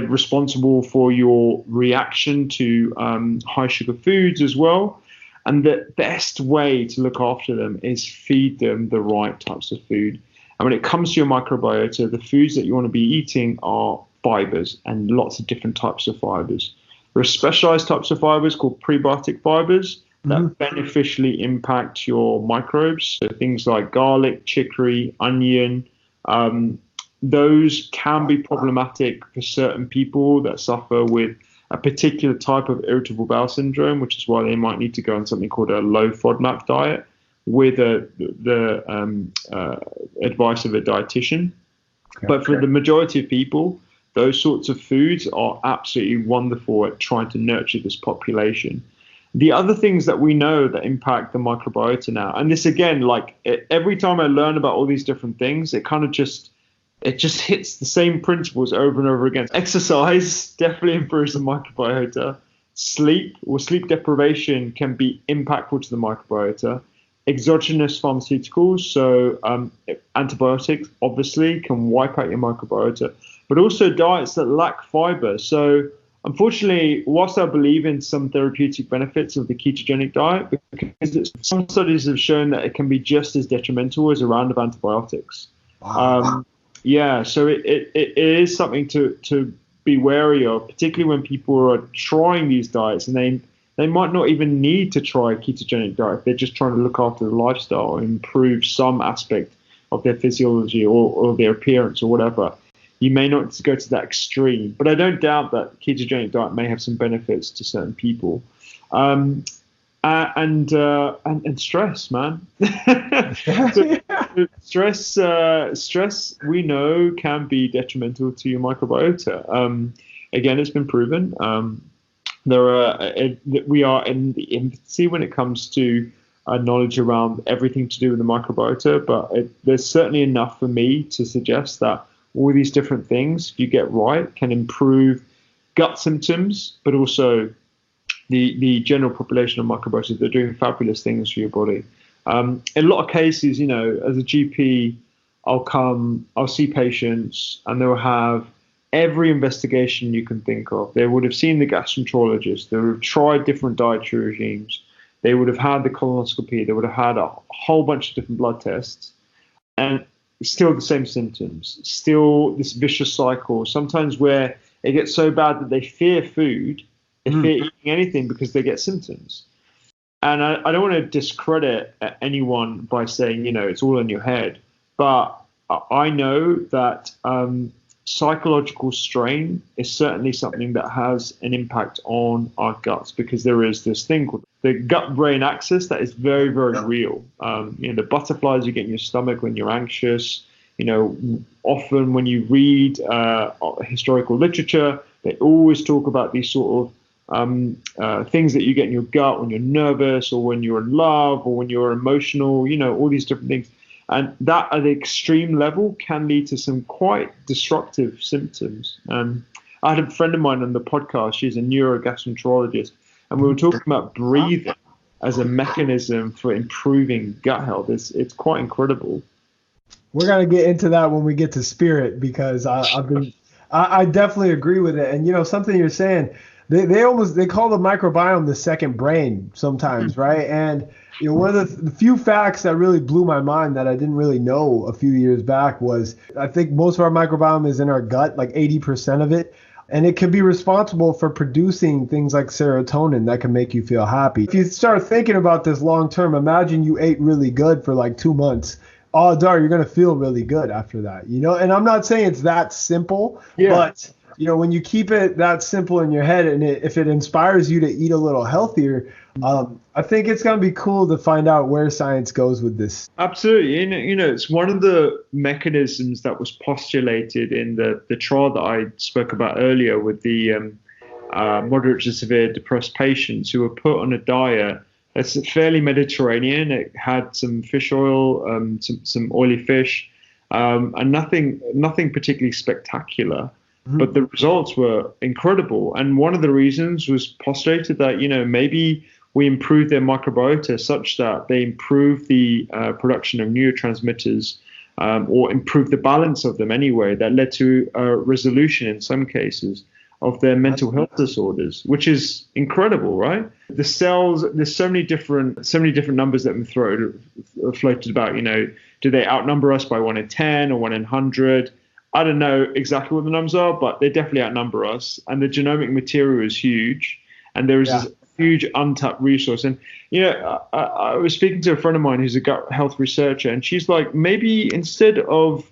responsible for your reaction to high sugar foods as well. And the best way to look after them is feed them the right types of food. And when it comes to your microbiota, the foods that you want to be eating are fibers and lots of different types of fibers. There are specialized types of fibers called prebiotic fibers that beneficially impact your microbes. So things like garlic, chicory, onion, those can be problematic for certain people that suffer with a particular type of irritable bowel syndrome, which is why they might need to go on something called a low FODMAP diet with the advice of a dietitian. Okay. But for the majority of people, those sorts of foods are absolutely wonderful at trying to nurture this population. The other things that we know that impact the microbiota now, and this again, like every time I learn about all these different things, it just hits the same principles over and over again. Exercise definitely improves the microbiota. Sleep or sleep deprivation can be impactful to the microbiota. Exogenous pharmaceuticals, so antibiotics, obviously, can wipe out your microbiota, but also diets that lack fiber. So unfortunately, whilst I believe in some therapeutic benefits of the ketogenic diet, because some studies have shown that it can be just as detrimental as a round of antibiotics. Wow. So it is something to be wary of, particularly when people are trying these diets and they might not even need to try a ketogenic diet. They're just trying to look after the lifestyle and improve some aspect of their physiology or their appearance or whatever. You may not go to that extreme, but I don't doubt that ketogenic diet may have some benefits to certain people. And stress, man. Stress we know can be detrimental to your microbiota. Again, it's been proven. We are in the infancy when it comes to knowledge around everything to do with the microbiota, but there's certainly enough for me to suggest that all these different things, if you get right, can improve gut symptoms, but also the general population of microbiota. They're doing fabulous things for your body. In a lot of cases, as a GP, I'll see patients and they'll have every investigation you can think of. They would have seen the gastroenterologist. They would have tried different dietary regimes. They would have had the colonoscopy. They would have had a whole bunch of different blood tests. And still the same symptoms. Still this vicious cycle, sometimes where it gets so bad that they fear food. They fear eating anything because they get symptoms. And I don't want to discredit anyone by saying, it's all in your head. But I know that psychological strain is certainly something that has an impact on our guts, because there is this thing called the gut-brain axis that is very, very real. The butterflies you get in your stomach when you're anxious, often when you read historical literature, they always talk about these sort of things that you get in your gut when you're nervous or when you're in love or when you're emotional, all these different things. And that at the extreme level can lead to some quite disruptive symptoms. I had a friend of mine on the podcast. She's a neurogastroenterologist, and we were talking about breathing as a mechanism for improving gut health. It's quite incredible. We're going to get into that when we get to spirit, because I definitely agree with it. And, something you're saying, they call the microbiome the second brain sometimes, right? And one of the few facts that really blew my mind that I didn't really know a few years back was I think most of our microbiome is in our gut, like 80% of it. And it can be responsible for producing things like serotonin that can make you feel happy. If you start thinking about this long term, imagine you ate really good for like 2 months. Odds are you're going to feel really good after that, And I'm not saying it's that simple, but when you keep it that simple in your head, and if it inspires you to eat a little healthier, I think it's going to be cool to find out where science goes with this. Absolutely. It's one of the mechanisms that was postulated in the trial that I spoke about earlier with the moderate to severe depressed patients who were put on a diet that's fairly Mediterranean. It had some fish oil, some oily fish, and nothing particularly spectacular. But the results were incredible. And one of the reasons was postulated that, maybe we improve their microbiota such that they improve the production of neurotransmitters, or improve the balance of them anyway, that led to a resolution in some cases of their mental health disorders, which is incredible, right? The cells, there's so many different numbers that have been floated about, do they outnumber us by 1 in 10 or 1 in 100? I don't know exactly what the numbers are, but they definitely outnumber us. And the genomic material is huge. And there is this huge untapped resource. And, I was speaking to a friend of mine who's a gut health researcher, and she's like, maybe instead of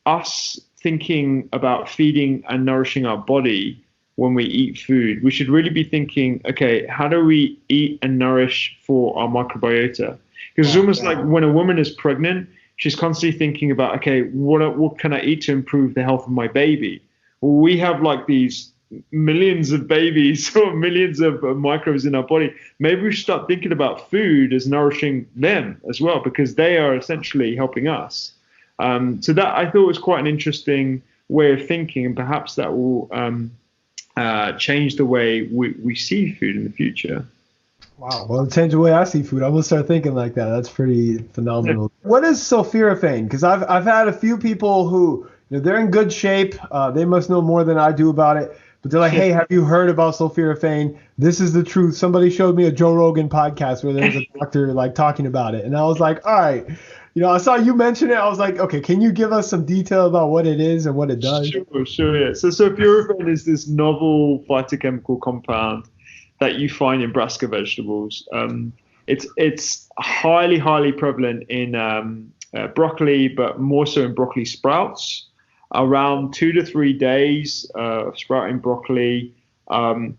us thinking about feeding and nourishing our body when we eat food, we should really be thinking, okay, how do we eat and nourish for our microbiota? Because it's almost like when a woman is pregnant, she's constantly thinking about, okay, what can I eat to improve the health of my baby? Well, we have like these millions of babies or millions of microbes in our body. Maybe we should start thinking about food as nourishing them as well, because they are essentially helping us. So that I thought was quite an interesting way of thinking, and perhaps that will change the way we see food in the future. Wow. Well, change the way I see food. I'm going to start thinking like that. That's pretty phenomenal. Yeah. What is sulforaphane? Because I've had a few people who, they're in good shape. They must know more than I do about it. But they're like, hey, have you heard about sulforaphane? This is the truth. Somebody showed me a Joe Rogan podcast where there was a doctor like talking about it. And I was like, all right. I saw you mention it. I was like, okay, can you give us some detail about what it is and what it does? Sure, yeah. So sulforaphane is this novel phytochemical compound that you find in brassica vegetables. It's highly, highly prevalent in broccoli, but more so in broccoli sprouts. Around 2 to 3 days of sprouting broccoli,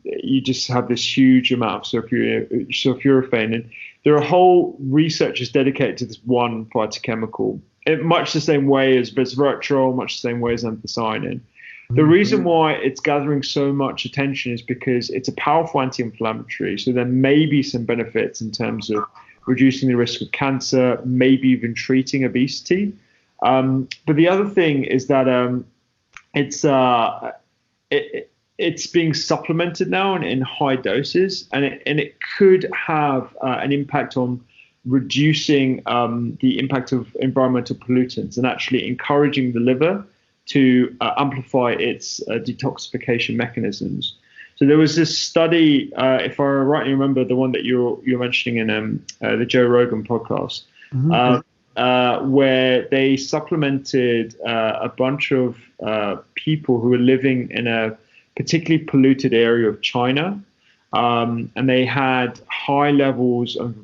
you just have this huge amount of sulforaphane. And there are whole researchers dedicated to this one phytochemical, in much the same way as resveratrol, much the same way as anthocyanin. The reason why it's gathering so much attention is because it's a powerful anti-inflammatory. So there may be some benefits in terms of reducing the risk of cancer, maybe even treating obesity. But the other thing is that it's being supplemented now in high doses, and it could have an impact on reducing the impact of environmental pollutants and actually encouraging the liver to amplify its detoxification mechanisms. So there was this study, if I rightly remember, the one that you're mentioning in the Joe Rogan podcast, where they supplemented a bunch of people who were living in a particularly polluted area of China, and they had high levels of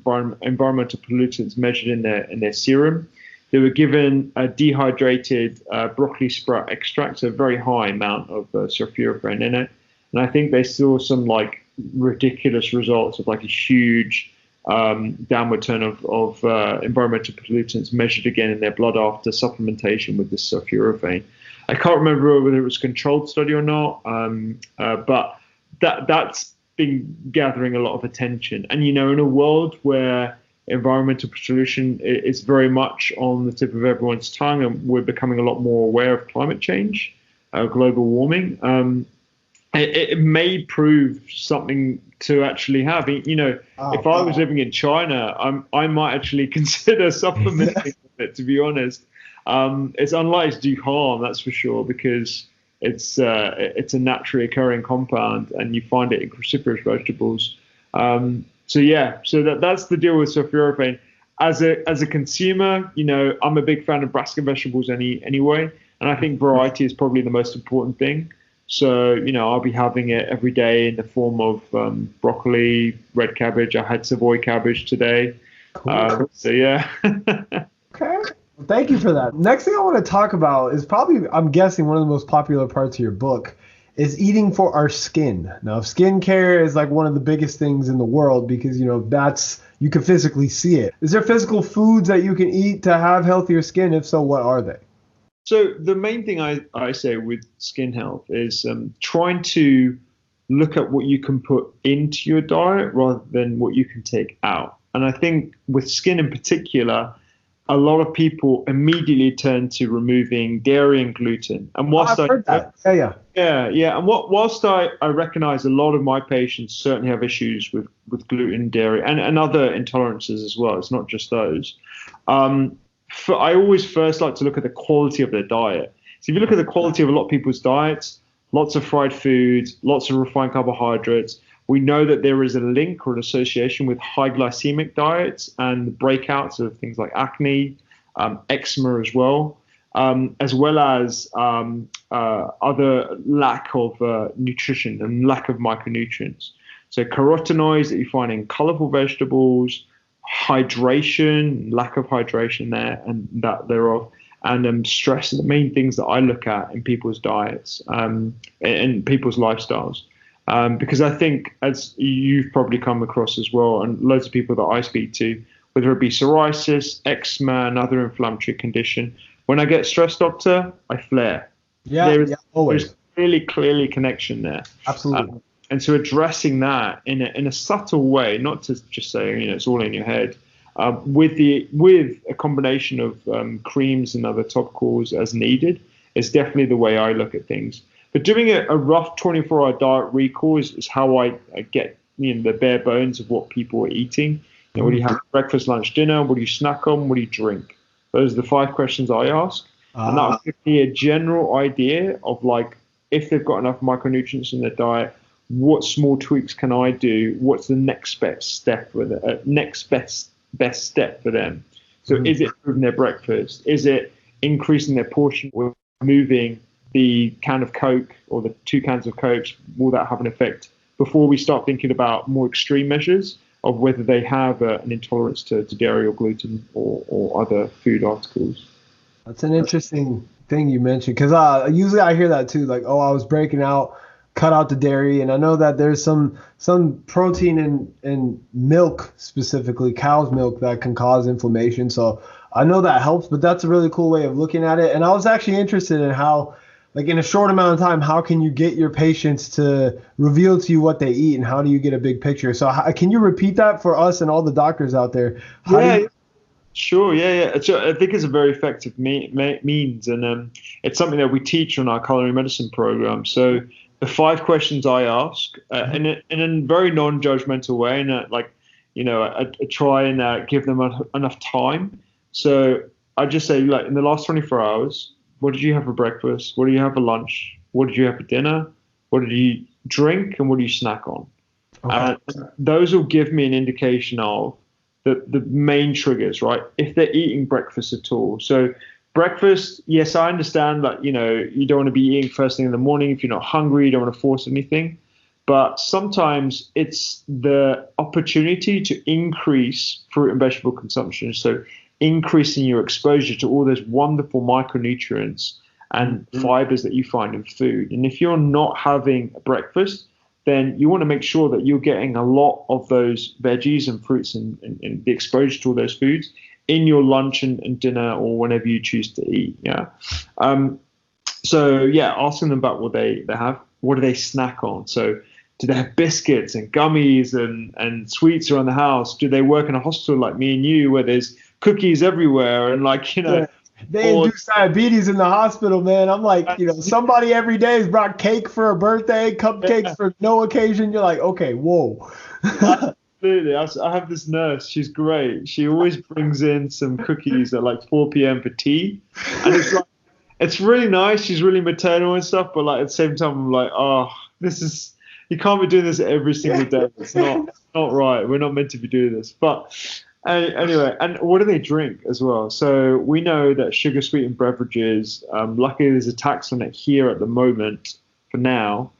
environmental pollutants measured in their serum. They were given a dehydrated broccoli sprout extract, so a very high amount of sulforaphane in it. And I think they saw some like ridiculous results of like a huge downward turn of environmental pollutants measured again in their blood after supplementation with this sulforaphane. I can't remember whether it was a controlled study or not, but that's been gathering a lot of attention. And, in a world where environmental pollution is very much on the tip of everyone's tongue, and we're becoming a lot more aware of climate change, global warming, it may prove something to actually have. If I was living in China, I might actually consider supplementing it, to be honest. It's unlikely to do harm, that's for sure, because it's a naturally occurring compound, and you find it in cruciferous vegetables. So that's the deal with sulforaphane. As a consumer, I'm a big fan of brassica vegetables anyway, and I think variety is probably the most important thing. So, I'll be having it every day in the form of broccoli, red cabbage. I had Savoy cabbage today. Cool. Okay. Well, thank you for that. Next thing I want to talk about is probably, I'm guessing, one of the most popular parts of your book is eating for our skin. Now, skincare is like one of the biggest things in the world because, you can physically see it. Is there physical foods that you can eat to have healthier skin? If so, what are they? So the main thing I say with skin health is trying to look at what you can put into your diet rather than what you can take out. And I think with skin in particular, a lot of people immediately turn to removing dairy and gluten. And whilst I've heard that. Yeah. And whilst I recognize a lot of my patients certainly have issues with gluten, dairy, and other intolerances as well. It's not just those. I always first like to look at the quality of their diet. So if you look at the quality of a lot of people's diets, lots of fried foods, lots of refined carbohydrates, we know that there is a link or an association with high glycemic diets and the breakouts of things like acne, eczema as well as other lack of nutrition and lack of micronutrients. So carotenoids that you find in colorful vegetables, hydration, lack of hydration there and that thereof, and stress are the main things that I look at in people's diets and people's lifestyles. Because I think, as you've probably come across as well, and loads of people that I speak to, whether it be psoriasis, eczema, another inflammatory condition, when I get stressed, doctor, I flare. Always. There's clearly connection there. Absolutely. And so addressing that in a subtle way, not to just say, it's all in your head, with a combination of creams and other topicals as needed, is definitely the way I look at things. But doing a rough 24-hour diet recall is how I get the bare bones of what people are eating. What do you have for breakfast, lunch, dinner? What do you snack on? What do you drink? Those are the 5 questions I ask. And that will give me a general idea of if they've got enough micronutrients in their diet, what small tweaks can I do? What's the next best step for best step for them? So is it improving their breakfast? Is it increasing their portion or moving the can of Coke or the 2 cans of Coke? Will that have an effect before we start thinking about more extreme measures of whether they have an intolerance to dairy or gluten or other food articles? That's an interesting thing you mentioned, because usually I hear that too, I was breaking out, cut out the dairy, and I know that there's some protein in milk, specifically cow's milk, that can cause inflammation. So I know that helps, but that's a really cool way of looking at it. And I was actually interested in how, in a short amount of time, how can you get your patients to reveal to you what they eat, and how do you get a big picture? So can you repeat that for us and all the doctors out there? Sure. Yeah. I think it's a very effective means, and it's something that we teach on our culinary medicine program. So the 5 questions I ask in a very non-judgmental way, and I try and give them enough time. So I just say, in the last 24 hours, what did you have for breakfast? What do you have for lunch? What did you have for dinner? What did you drink? And what do you snack on? Okay. Those will give me an indication of the main triggers, right? If they're eating breakfast at all. So breakfast, yes, I understand that, you don't want to be eating first thing in the morning. If you're not hungry, you don't want to force anything. But sometimes it's the opportunity to increase fruit and vegetable consumption. So increasing your exposure to all those wonderful micronutrients and fibers that you find in food. And if you're not having a breakfast, then you want to make sure that you're getting a lot of those veggies and fruits and the exposure to all those foods in your lunch and dinner or whenever you choose to eat. Asking them about what they have. What do they snack on? So do they have biscuits and gummies and sweets around the house? Do they work in a hospital like me and you, where there's cookies everywhere and they induce diabetes in the hospital, man. I'm somebody every day has brought cake for a birthday, cupcakes for no occasion. You're like, okay, whoa. Absolutely. I have this nurse. She's great. She always brings in some cookies at 4 p.m. for tea. And it's really nice. She's really maternal and stuff. But at the same time, I'm you can't be doing this every single day. It's not right. We're not meant to be doing this. But anyway, and what do they drink as well? So we know that sugar sweetened beverages, luckily there's a tax on it here at the moment for now,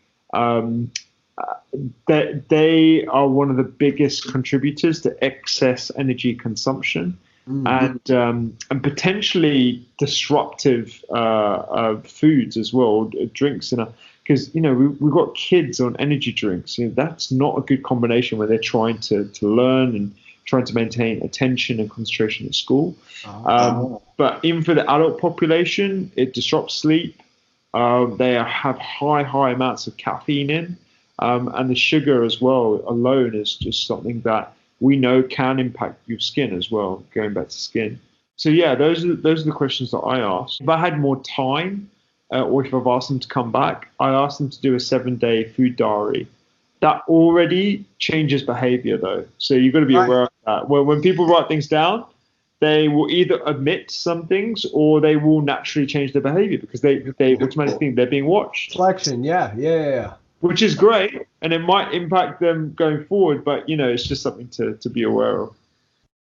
that they are one of the biggest contributors to excess energy consumption and potentially disruptive foods as well, drinks, because we've got kids on energy drinks. That's not a good combination when they're trying to learn and trying to maintain attention and concentration at school. But even for the adult population, it disrupts sleep. They have high amounts of caffeine in, and the sugar as well alone is just something that we know can impact your skin as well, going back to skin. So yeah, those are the questions that I asked. If I had more time, or if I've asked them to come back, I asked them to do a 7-day food diary. That already changes behavior, though. So you've got to be aware of that. When people write things down, they will either omit some things or they will naturally change their behavior because they automatically think they're being watched. Reflection, yeah. Which is great, and it might impact them going forward, but, it's just something to be aware of.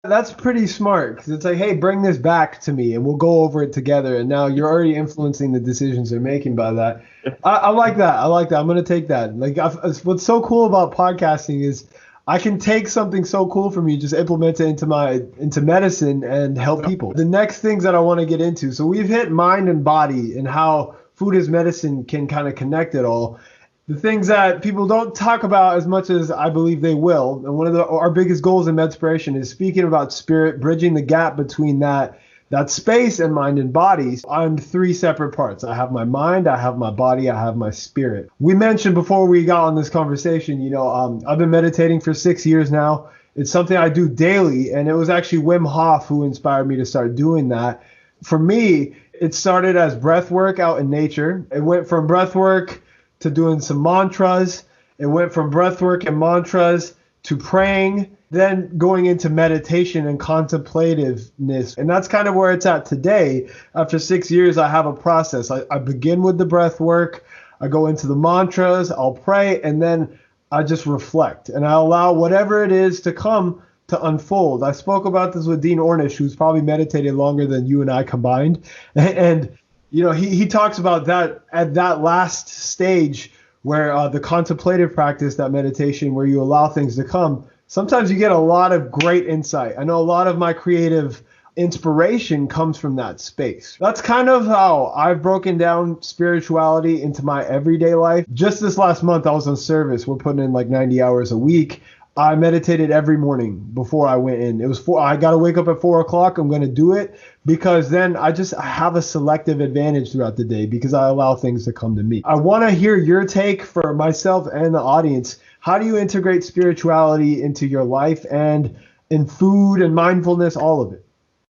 That's pretty smart because it's like, hey, bring this back to me and we'll go over it together. And now you're already influencing the decisions they're making by that. I like that. I'm going to take that. Like, what's so cool about podcasting is I can take something so cool from you, just implement it into medicine and help people. The next things that I want to get into. So we've hit mind and body and how food as medicine can kind of connect it all. The things that people don't talk about as much as I believe they will, and one of our biggest goals in MEDspiration is speaking about spirit, bridging the gap between that space and mind and body on 3 separate parts. I have my mind, I have my body, I have my spirit. We mentioned before we got on this conversation, I've been meditating for 6 years now. It's something I do daily, and it was actually Wim Hof who inspired me to start doing that. For me, it started as breath work out in nature. It went from breath work to doing some mantras. It went from breathwork and mantras to praying, then going into meditation and contemplativeness. And that's kind of where it's at today. After 6 years, I have a process. I begin with the breath work. I go into the mantras, I'll pray, and then I just reflect. And I allow whatever it is to come to unfold. I spoke about this with Dean Ornish, who's probably meditated longer than you and I combined. And he talks about that at that last stage where the contemplative practice, that meditation where you allow things to come, sometimes you get a lot of great insight. I know a lot of my creative inspiration comes from that space. That's kind of how I've broken down spirituality into my everyday life. Just this last month, I was on service. We're putting in like 90 hours a week. I meditated every morning before I went in. I got to wake up at 4 o'clock. I'm going to do it because then I have a selective advantage throughout the day because I allow things to come to me. I want to hear your take for myself and the audience. How do you integrate spirituality into your life and in food and mindfulness, all of it?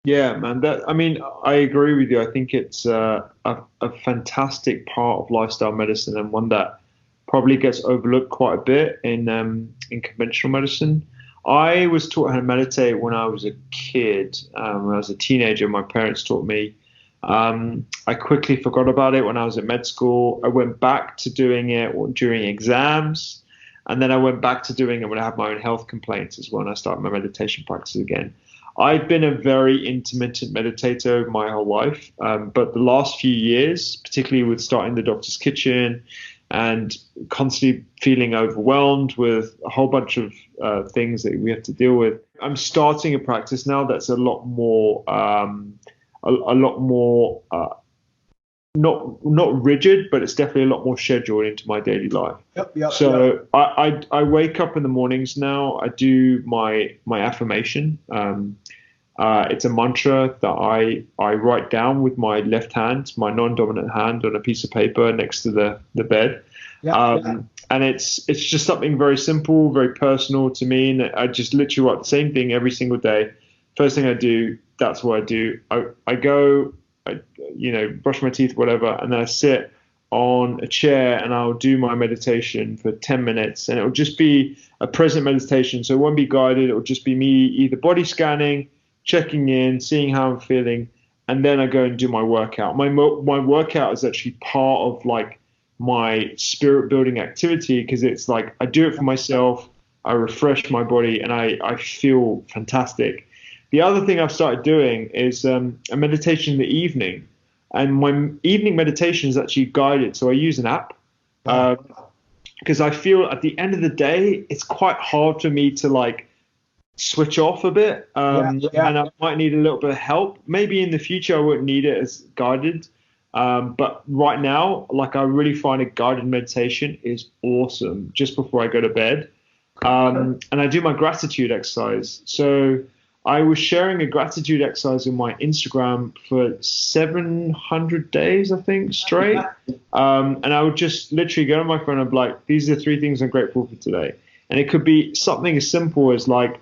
Yeah, man. I agree with you. I think it's a fantastic part of lifestyle medicine and one that probably gets overlooked quite a bit in conventional medicine. I was taught how to meditate when I was a kid. When I was a teenager, my parents taught me. I quickly forgot about it when I was at med school. I went back to doing it during exams, and then I went back to doing it when I had my own health complaints as well, and I started my meditation practice again. I've been a very intermittent meditator my whole life, but the last few years, particularly with starting the Doctor's Kitchen, and constantly feeling overwhelmed with a whole bunch of things that we have to deal with. I'm starting a practice now that's a lot more, not rigid, but it's definitely a lot more scheduled into my daily life. Yep. I wake up in the mornings now. I do my affirmation. It's a mantra that I write down with my left hand, my non-dominant hand, on a piece of paper next to the bed. And it's just something very simple, very personal to me. And I just literally write the same thing every single day. First thing I do, that's what I do. I go, brush my teeth, whatever, and then I sit on a chair and I'll do my meditation for 10 minutes. And it'll just be a present meditation. So it won't be guided. It'll just be me either body scanning, checking in, seeing how I'm feeling, and then I go and do my workout. My workout is actually part of like my spirit building activity because it's like I do it for myself, I refresh my body, and I feel fantastic. The other thing I've started doing is a meditation in the evening, and my evening meditation is actually guided. So I use an app because I feel at the end of the day, it's quite hard for me to like switch off a bit, and I might need a little bit of help. Maybe in the future I won't need it as guided, but right now, like, I really find a guided meditation is awesome just before I go to bed. And I do my gratitude exercise. So I was sharing a gratitude exercise on my Instagram for 700 days, I think, straight. And I would just literally go on my phone and be like, these are the 3 things I'm grateful for today. And it could be something as simple as like,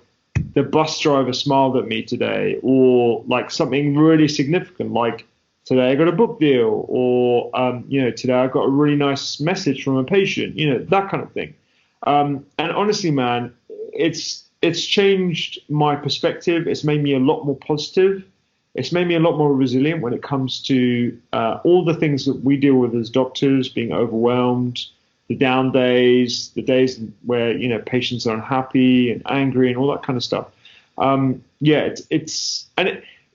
the bus driver smiled at me today, or like something really significant, like today I got a book deal, or today I got a really nice message from a patient, that kind of thing. And honestly, man, it's changed my perspective. It's made me a lot more positive. It's made me a lot more resilient when it comes to all the things that we deal with as doctors, being overwhelmed, the down days, the days where patients are unhappy and angry and all that kind of stuff.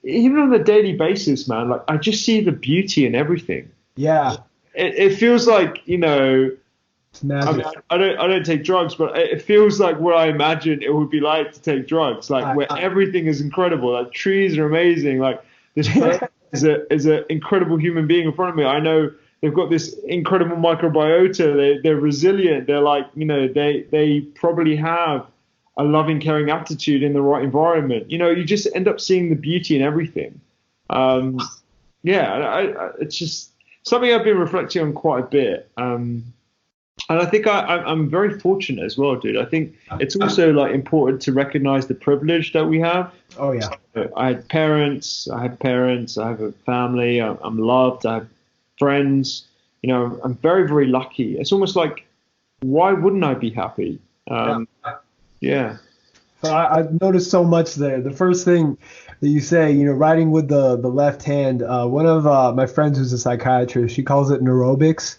Even on a daily basis, man, like I just see the beauty in everything. Yeah, it feels like it's magic. I don't take drugs, but it feels like what I imagine it would be like to take drugs, like where everything is incredible. Like trees are amazing. Like this person is an incredible human being in front of me. I know they've got this incredible microbiota. They're resilient. They're like, they probably have a loving, caring attitude in the right environment. You just end up seeing the beauty in everything. It's just something I've been reflecting on quite a bit. And I think I'm very fortunate as well, dude. I think it's also like important to recognize the privilege that we have. Oh yeah. I have parents. I have a family. I'm loved. I have friends. I'm very, very lucky. It's almost like, why wouldn't I be happy? Yeah. So I've noticed so much there. The first thing that you say, writing with the left hand. One of my friends who's a psychiatrist, she calls it neurobics,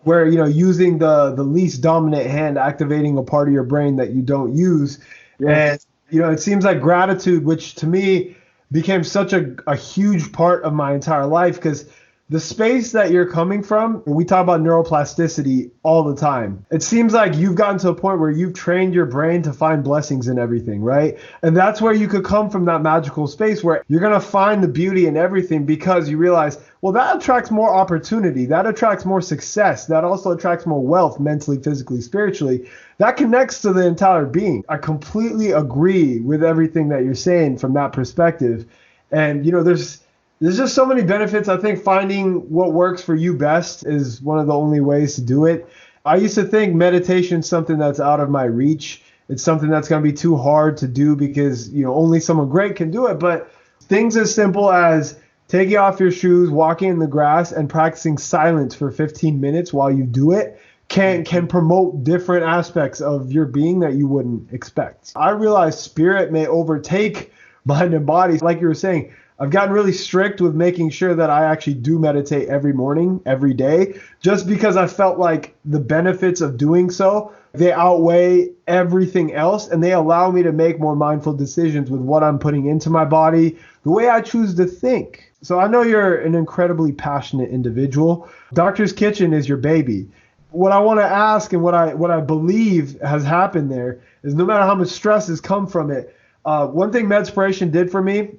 where using the least dominant hand, activating a part of your brain that you don't use. Yes. And it seems like gratitude, which to me became such a huge part of my entire life, because the space that you're coming from, we talk about neuroplasticity all the time. It seems like you've gotten to a point where you've trained your brain to find blessings in everything, right? And that's where you could come from, that magical space where you're going to find the beauty in everything, because you realize, well, that attracts more opportunity. That attracts more success. That also attracts more wealth, mentally, physically, spiritually. That connects to the entire being. I completely agree with everything that you're saying from that perspective. And, there's just so many benefits. I think finding what works for you best is one of the only ways to do it. I used to think meditation is something that's out of my reach. It's something that's going to be too hard to do because, only someone great can do it. But things as simple as taking off your shoes, walking in the grass, and practicing silence for 15 minutes while you do it can promote different aspects of your being that you wouldn't expect. I realize spirit may overtake mind and body. Like you were saying, I've gotten really strict with making sure that I actually do meditate every morning, every day, just because I felt like the benefits of doing so, they outweigh everything else, and they allow me to make more mindful decisions with what I'm putting into my body, the way I choose to think. So I know you're an incredibly passionate individual. Doctor's Kitchen is your baby. What I want to ask and what I believe has happened there is no matter how much stress has come from it, one thing MEDspiration did for me,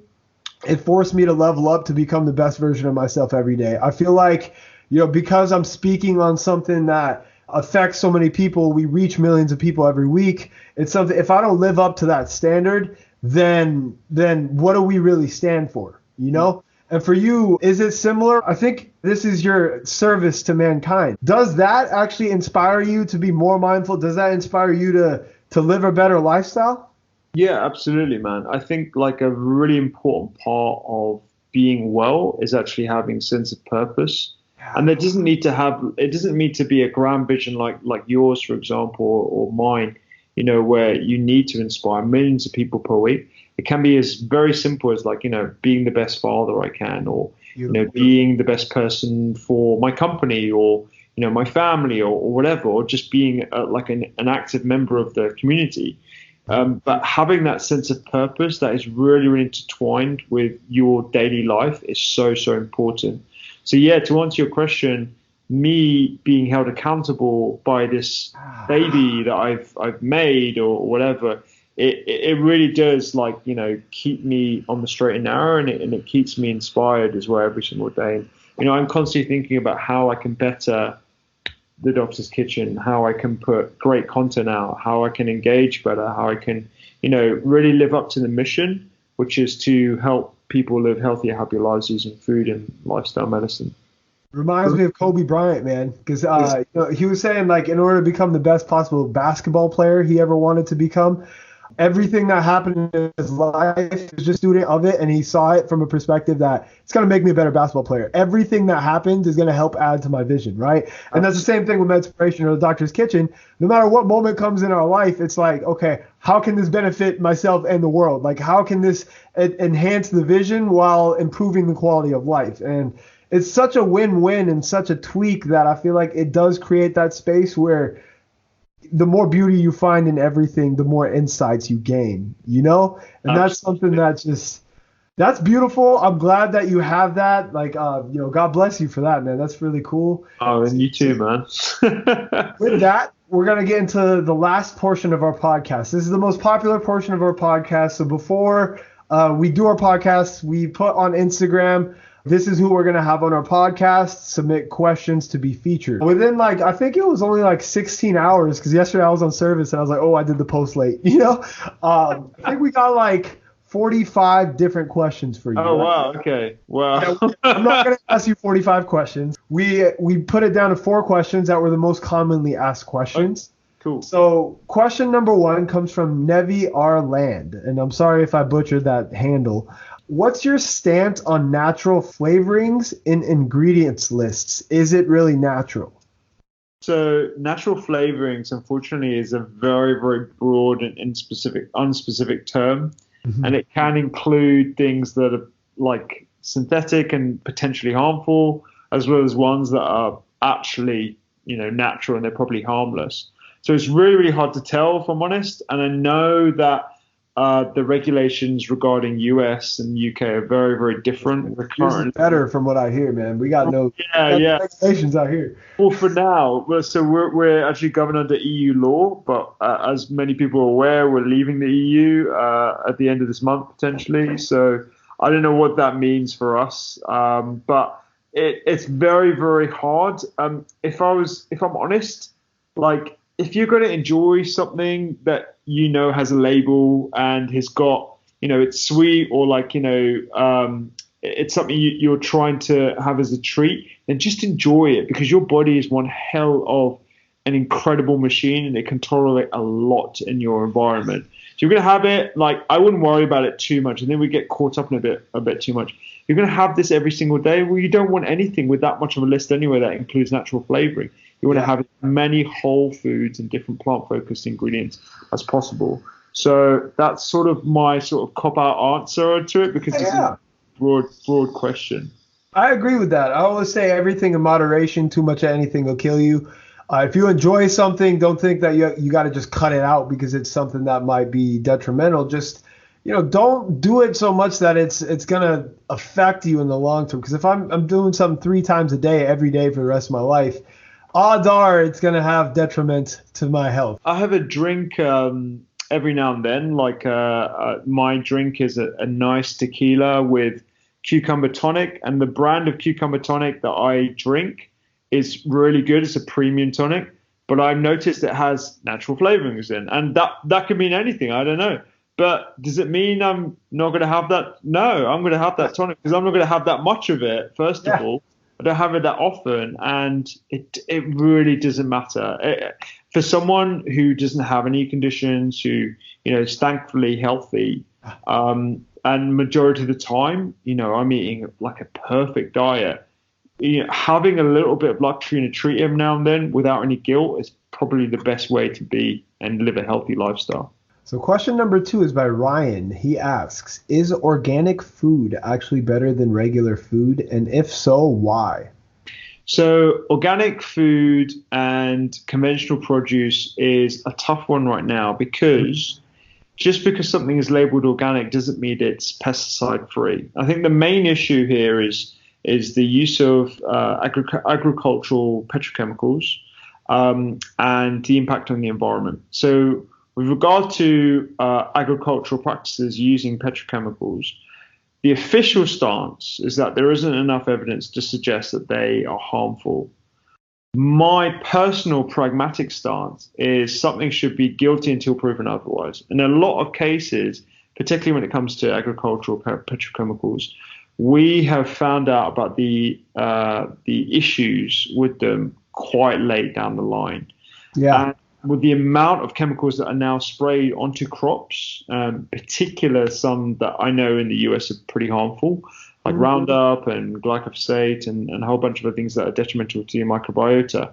it forced me to level up to become the best version of myself every day. I feel like, because I'm speaking on something that affects so many people, we reach millions of people every week. It's something, if I don't live up to that standard, then what do we really stand for, And for you, is it similar? I think this is your service to mankind. Does that actually inspire you to be more mindful? Does that inspire you to live a better lifestyle? Yeah, absolutely, man. I think like a really important part of being well is actually having a sense of purpose. And it doesn't need to be a grand vision like yours, for example, or mine, where you need to inspire millions of people per week. It can be as very simple as being the best father I can, or, being the best person for my company, or, my family, or whatever, or just being an active member of the community. But having that sense of purpose that is really, really intertwined with your daily life is so, so important. So, yeah, to answer your question, me being held accountable by this baby that I've made or whatever, it really does keep me on the straight and narrow, and it keeps me inspired as well every single day. And, I'm constantly thinking about how I can better the Doctor's Kitchen, how I can put great content out, how I can engage better, how I can, really live up to the mission, which is to help people live healthier, happier lives using food and lifestyle medicine. Reminds me of Kobe Bryant, man, because he was saying in order to become the best possible basketball player he ever wanted to become, everything that happened in his life, he was just a student of it, and he saw it from a perspective that it's going to make me a better basketball player. Everything that happens is going to help add to my vision, right? And that's the same thing with MEDspiration or the Doctor's Kitchen. No matter what moment comes in our life, it's like, okay, how can this benefit myself and the world? Like, how can this enhance the vision while improving the quality of life? And it's such a win-win and such a tweak that I feel like it does create that space where the more beauty you find in everything, the more insights you gain, you know? And that's something that's beautiful. I'm glad that you have that. Like, God bless you for that, man. That's really cool. Oh, and you too, man. With that, we're going to get into the last portion of our podcast. This is the most popular portion of our podcast. So before we do our podcast, we put on Instagram, this is who we're going to have on our podcast, submit questions to be featured. Within I think it was only 16 hours, because yesterday I was on service and I was like, oh, I did the post late, you know? I think we got 45 different questions for you. Oh, wow. Okay. Wow. I'm not going to ask you 45 questions. We put it down to 4 questions that were the most commonly asked questions. Cool. So question number 1 comes from Nevi R. Land, and I'm sorry if I butchered that handle. What's your stance on natural flavorings in ingredients lists? Is it really natural? So natural flavorings, unfortunately, is a very, very broad and unspecific term. Mm-hmm. And it can include things that are synthetic and potentially harmful, as well as ones that are actually, natural and they're probably harmless. So it's really, really hard to tell, if I'm honest. And I know that the regulations regarding US and UK are very, very different. Yours is better from what I hear, man. We got regulations out here. Well, for now, so we're actually governed under EU law, but as many people are aware, we're leaving the EU at the end of this month potentially. So I don't know what that means for us, but it's very, very hard. If I'm honest, if you're going to enjoy something that has a label and has got it's sweet or it's something you're trying to have as a treat, then just enjoy it, because your body is one hell of an incredible machine and it can tolerate a lot in your environment. So you're going to have it, I wouldn't worry about it too much, and then we get caught up in a bit too much. You're going to have this every single day. Well, you don't want anything with that much of a list anyway that includes natural flavoring. You want to have as many whole foods and different plant-focused ingredients as possible. So that's sort of my cop-out answer to it, because it's a broad question. I agree with that. I always say everything in moderation. Too much of anything will kill you. If you enjoy something, don't think that you got to just cut it out because it's something that might be detrimental. Just don't do it so much that it's gonna affect you in the long term. Because if I'm doing something 3 times a day, every day for the rest of my life, odds are it's going to have detriment to my health. I have a drink every now and then. My drink is a nice tequila with cucumber tonic. And the brand of cucumber tonic that I drink is really good. It's a premium tonic. But I've noticed it has natural flavorings in. And that could mean anything. I don't know. But does it mean I'm not going to have that? No, I'm going to have that tonic because I'm not going to have that much of it, first of all. I don't have it that often, and it really doesn't matter. For someone who doesn't have any conditions, who is thankfully healthy, and majority of the time, I'm eating a perfect diet. Having a little bit of luxury and a treat every now and then without any guilt is probably the best way to be and live a healthy lifestyle. So question number 2 is by Ryan. He asks, is organic food actually better than regular food? And if so, why? So organic food and conventional produce is a tough one right now, because just because something is labeled organic doesn't mean it's pesticide free. I think the main issue here is the use of agricultural petrochemicals and the impact on the environment. So with regard to agricultural practices using petrochemicals, the official stance is that there isn't enough evidence to suggest that they are harmful. My personal pragmatic stance is something should be guilty until proven otherwise. In a lot of cases, particularly when it comes to agricultural petrochemicals, we have found out about the issues with them quite late down the line. Yeah. with the amount of chemicals that are now sprayed onto crops, particular some that I know in the US are pretty harmful, like Roundup and glyphosate and a whole bunch of other things that are detrimental to your microbiota.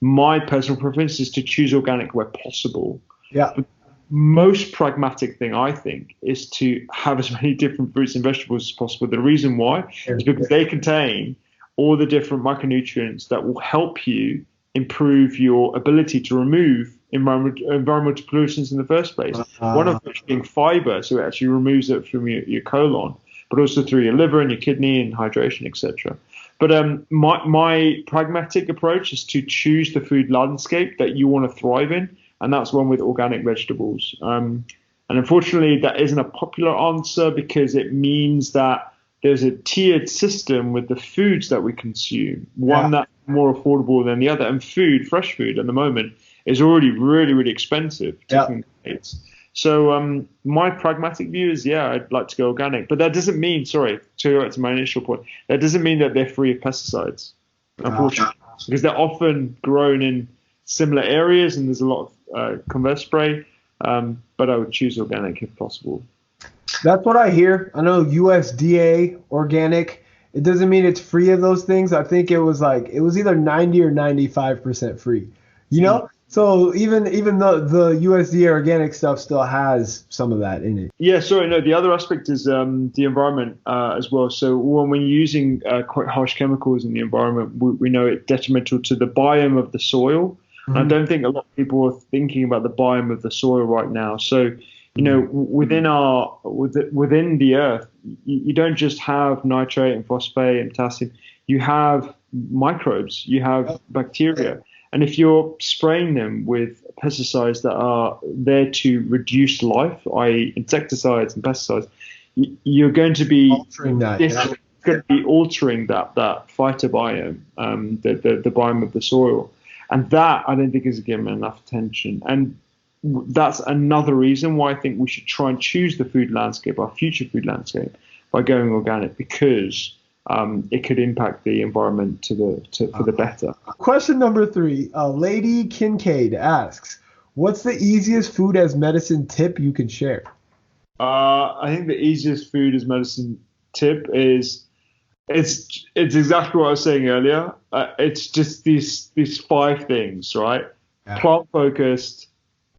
My personal preference is to choose organic where possible. Yeah. The most pragmatic thing, I think, is to have as many different fruits and vegetables as possible. The reason why is because they contain all the different micronutrients that will help you improve your ability to remove environmental pollutants in the first place. One of which being fiber, so it actually removes it from your colon, but also through your liver and your kidney and hydration, etc. But my pragmatic approach is to choose the food landscape that you want to thrive in, and that's one with organic vegetables. And unfortunately, that isn't a popular answer because it means that there's a tiered system with the foods that we consume, one that's more affordable than the other. And fresh food at the moment, is already really, really expensive. So my pragmatic view is, I'd like to go organic. But that doesn't mean, to go back to my initial point, that doesn't mean that they're free of pesticides, unfortunately, because they're often grown in similar areas and there's a lot of converse spray. But I would choose organic if possible. That's what I hear. I know USDA organic. It doesn't mean it's free of those things. I think it was either 90 or 95% free. You know? So even though the USDA organic stuff still has some of that in it. Yeah, the other aspect is the environment as well. So when we're using quite harsh chemicals in the environment, we know it's detrimental to the biome of the soil. Mm-hmm. I don't think a lot of people are thinking about the biome of the soil right now. So, within the earth, you don't just have nitrate and phosphate and potassium. You have microbes, you have bacteria. And if you're spraying them with pesticides that are there to reduce life, i.e. insecticides and pesticides, you're going to be altering that. Going to be altering that phytobiome, the biome of the soil. And that, I don't think, is given enough attention. And that's another reason why I think we should try and choose the food landscape, our future food landscape, by going organic, because it could impact the environment for the better. Question number 3. Lady Kincaid asks, what's the easiest food as medicine tip you can share? I think the easiest food as medicine tip is it's exactly what I was saying earlier. It's just these 5 things, right? Yeah. Plant-focused,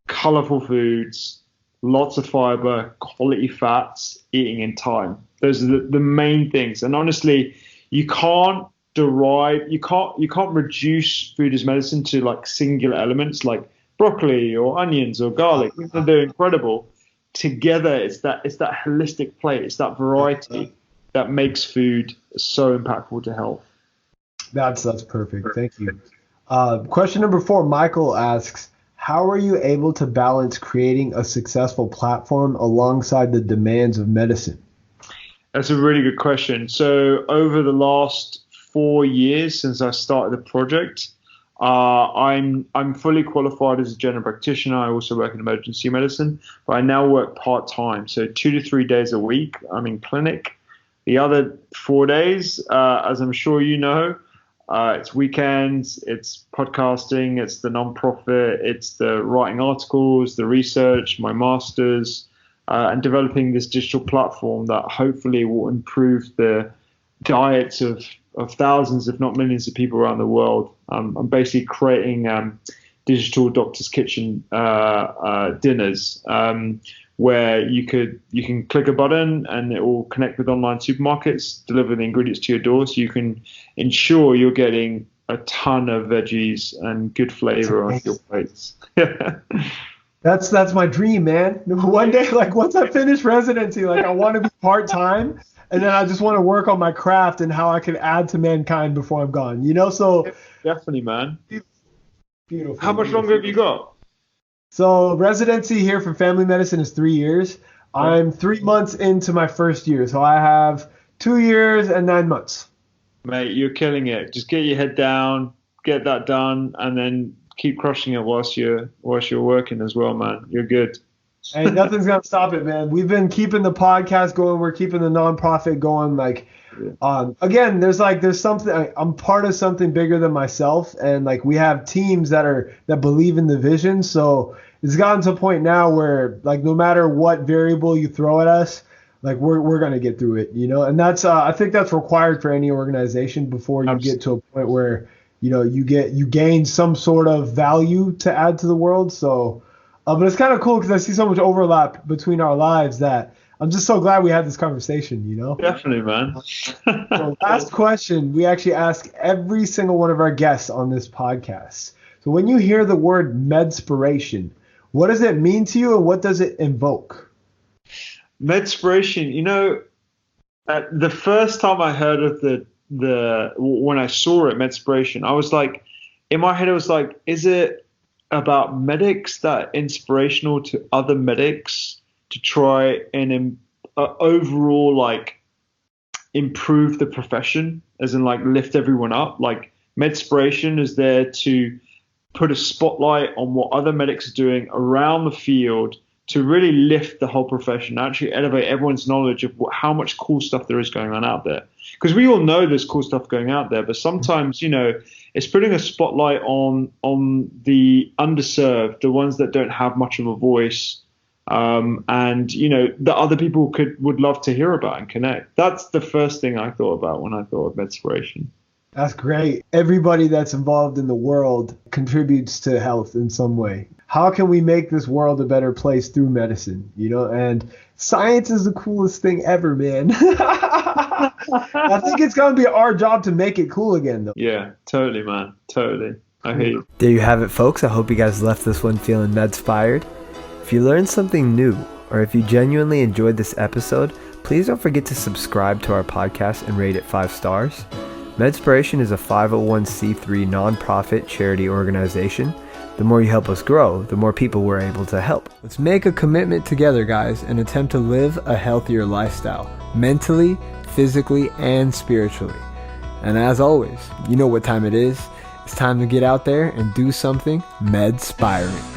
colorful foods, lots of fiber, quality fats, eating in time. Those are the main things. And honestly, you can't reduce food as medicine to like singular elements like broccoli or onions or garlic. Even though they're incredible, together it's that holistic plate, it's that variety that makes food so impactful to health. That's perfect. Thank you. Question number 4, Michael asks, how are you able to balance creating a successful platform alongside the demands of medicine? That's a really good question. So over the last 4 years since I started the project, I'm fully qualified as a general practitioner. I also work in emergency medicine, but I now work part-time. So 2 to 3 days a week, I'm in clinic. The other 4 days, as I'm sure you know, it's weekends, it's podcasting, it's the nonprofit, it's the writing articles, the research, my master's, and developing this digital platform that hopefully will improve the diets of thousands, if not millions, of people around the world. I'm basically creating digital doctor's kitchen dinners where you can click a button and it will connect with online supermarkets, deliver the ingredients to your door, so you can ensure you're getting a ton of veggies and good flavor on your plates. That's my dream, man. One day, once I finish residency, I want to be part-time, and then I just want to work on my craft and how I can add to mankind before I'm gone. So definitely, man. Beautiful. How much longer have you got? So residency here for family medicine is 3 years. I'm 3 months into my first year, so I have 2 years and 9 months. Mate, you're killing it. Just get your head down, get that done, and then keep crushing it whilst you're working as well, man. You're good. Hey, nothing's gonna stop it, man. We've been keeping the podcast going. We're keeping the nonprofit going. Like, again, there's something. I'm part of something bigger than myself, and like we have teams that believe in the vision. So it's gotten to a point now where like no matter what variable you throw at us, like we're gonna get through it, you know. And that's I think that's required for any organization before you get to a point where you gain some sort of value to add to the world. So. But it's kind of cool because I see so much overlap between our lives that I'm just so glad we had this conversation, you know? Definitely, man. So last question, we actually ask every single one of our guests on this podcast. So when you hear the word MEDspiration, what does it mean to you and what does it invoke? MEDspiration, the first time I heard of when I saw it, MEDspiration, I was like, in my head, I was like, is it about medics that inspirational to other medics to try and overall like improve the profession, as in like lift everyone up? Like MEDspiration is there to put a spotlight on what other medics are doing around the field to really lift the whole profession, actually elevate everyone's knowledge of how much cool stuff there is going on out there. Because we all know there's cool stuff going out there, but sometimes, it's putting a spotlight on the underserved, the ones that don't have much of a voice, and that other people would love to hear about and connect. That's the first thing I thought about when I thought of MEDspiration. That's great. Everybody that's involved in the world contributes to health in some way. How can we make this world a better place through medicine? And science is the coolest thing ever, man. I think it's going to be our job to make it cool again, though. Yeah, totally, man. Totally. I hear you. There you have it, folks. I hope you guys left this one feeling medspired. If you learned something new, or if you genuinely enjoyed this episode, please don't forget to subscribe to our podcast and rate it 5 stars. MEDspiration is a 501c3 nonprofit charity organization. The more you help us grow, the more people we're able to help. Let's make a commitment together, guys, and attempt to live a healthier lifestyle, mentally, physically, and spiritually. And as always, you know what time it is. It's time to get out there and do something medspiring.